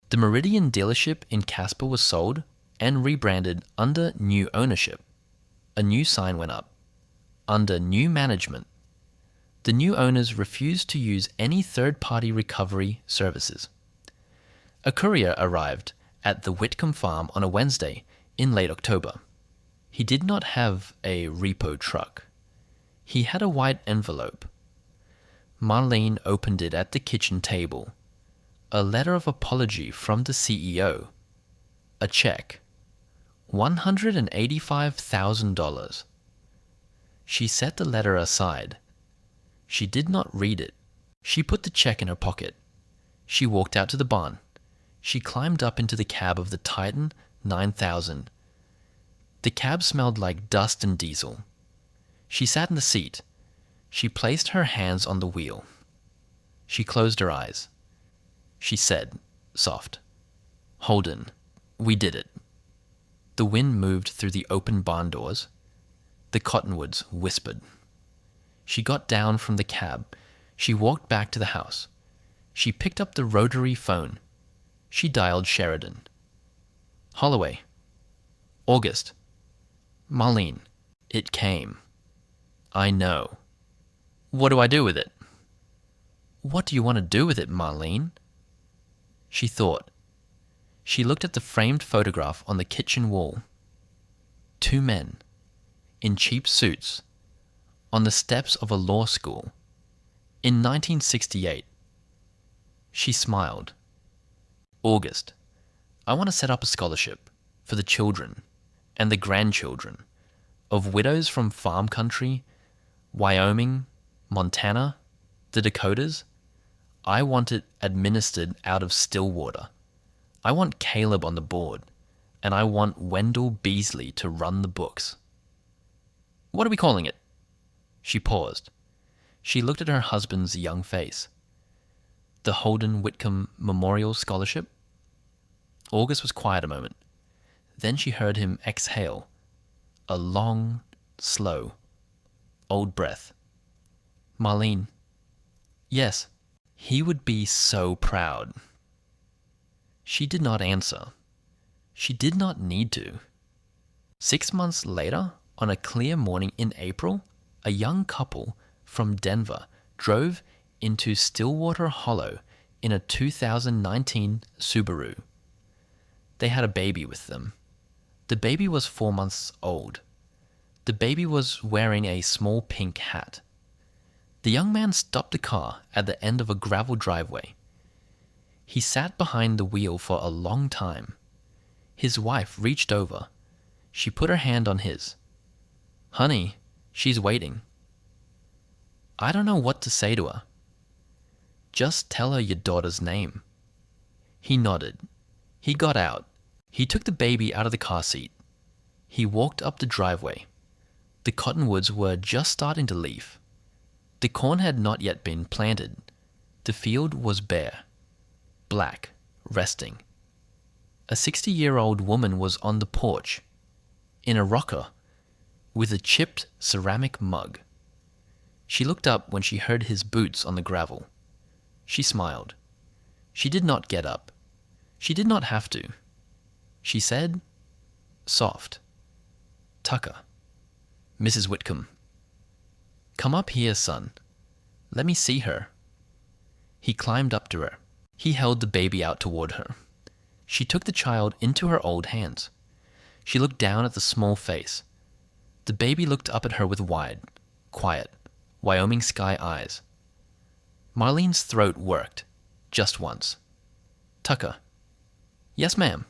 The Meridian dealership in Casper was sold and rebranded under new ownership. A new sign went up. Under new management. The new owners refused to use any third-party recovery services. A courier arrived at the Whitcomb farm on a Wednesday in late October. He did not have a repo truck. He had a white envelope. Marlene opened it at the kitchen table. A letter of apology from the CEO. A check. $185,000. She set the letter aside. She did not read it. She put the check in her pocket. She walked out to the barn. She climbed up into the cab of the Titan 9000. The cab smelled like dust and diesel. She sat in the seat. She placed her hands on the wheel. She closed her eyes. She said, soft, "Holden, we did it." The wind moved through the open barn doors. The cottonwoods whispered. She got down from the cab. She walked back to the house. She picked up the rotary phone. She dialed Sheridan. Holloway. August. Marlene. It came. I know. What do I do with it? What do you want to do with it, Marlene? She thought. She looked at the framed photograph on the kitchen wall. 2 men, in cheap suits, on the steps of a law school, in 1968. She smiled. August. I want to set up a scholarship for the children and the grandchildren of widows from farm country, Wyoming, Montana, the Dakotas. I want it administered out of Stillwater. I want Caleb on the board, and I want Wendell Beasley to run the books. What are we calling it? She paused. She looked at her husband's young face. The Holden Whitcomb Memorial Scholarship? August was quiet a moment. Then she heard him exhale, a long, slow, old breath. Marlene. Yes, he would be so proud. She did not answer. She did not need to. 6 months later, on a clear morning in April, a young couple from Denver drove into Stillwater Hollow in a 2019 Subaru. They had a baby with them. The baby was 4 months old. The baby was wearing a small pink hat. The young man stopped the car at the end of a gravel driveway. He sat behind the wheel for a long time. His wife reached over. She put her hand on his. Honey, she's waiting. I don't know what to say to her. Just tell her your daughter's name. He nodded. He got out. He took the baby out of the car seat. He walked up the driveway. The cottonwoods were just starting to leaf. The corn had not yet been planted. The field was bare, black, resting. A 60-year-old woman was on the porch, in a rocker, with a chipped ceramic mug. She looked up when she heard his boots on the gravel. She smiled. She did not get up. She did not have to. She said, soft, Tucker, Mrs. Whitcomb. Come up here, son. Let me see her. He climbed up to her. He held the baby out toward her. She took the child into her old hands. She looked down at the small face. The baby looked up at her with wide, quiet, Wyoming sky eyes. Marlene's throat worked, just once. Tucker. Yes, ma'am.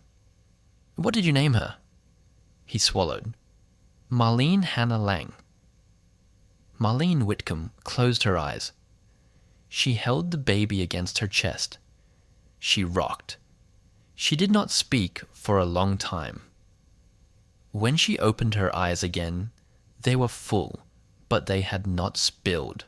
What did you name her? He swallowed. Marlene Hannah Lang. Marlene Whitcomb closed her eyes. She held the baby against her chest. She rocked. She did not speak for a long time. When she opened her eyes again, they were full, but they had not spilled.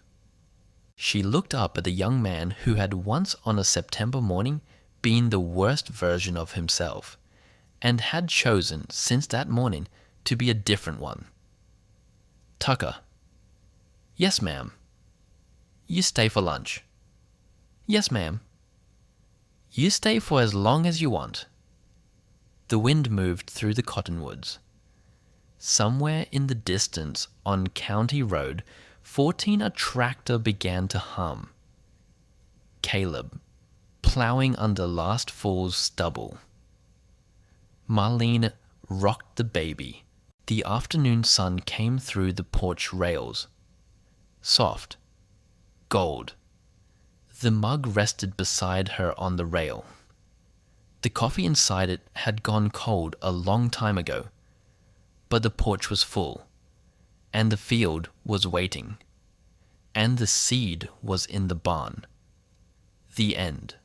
She looked up at the young man who had once on a September morning been the worst version of himself, and had chosen since that morning to be a different one. Tucker. Yes, ma'am. You stay for lunch. Yes, ma'am. You stay for as long as you want. The wind moved through the cottonwoods. Somewhere in the distance on County Road 14 a tractor began to hum. Caleb, plowing under last fall's stubble. Marlene rocked the baby. The afternoon sun came through the porch rails. Soft. Gold. The mug rested beside her on the rail. The coffee inside it had gone cold a long time ago, but the porch was full, and the field was waiting, and the seed was in the barn. The end.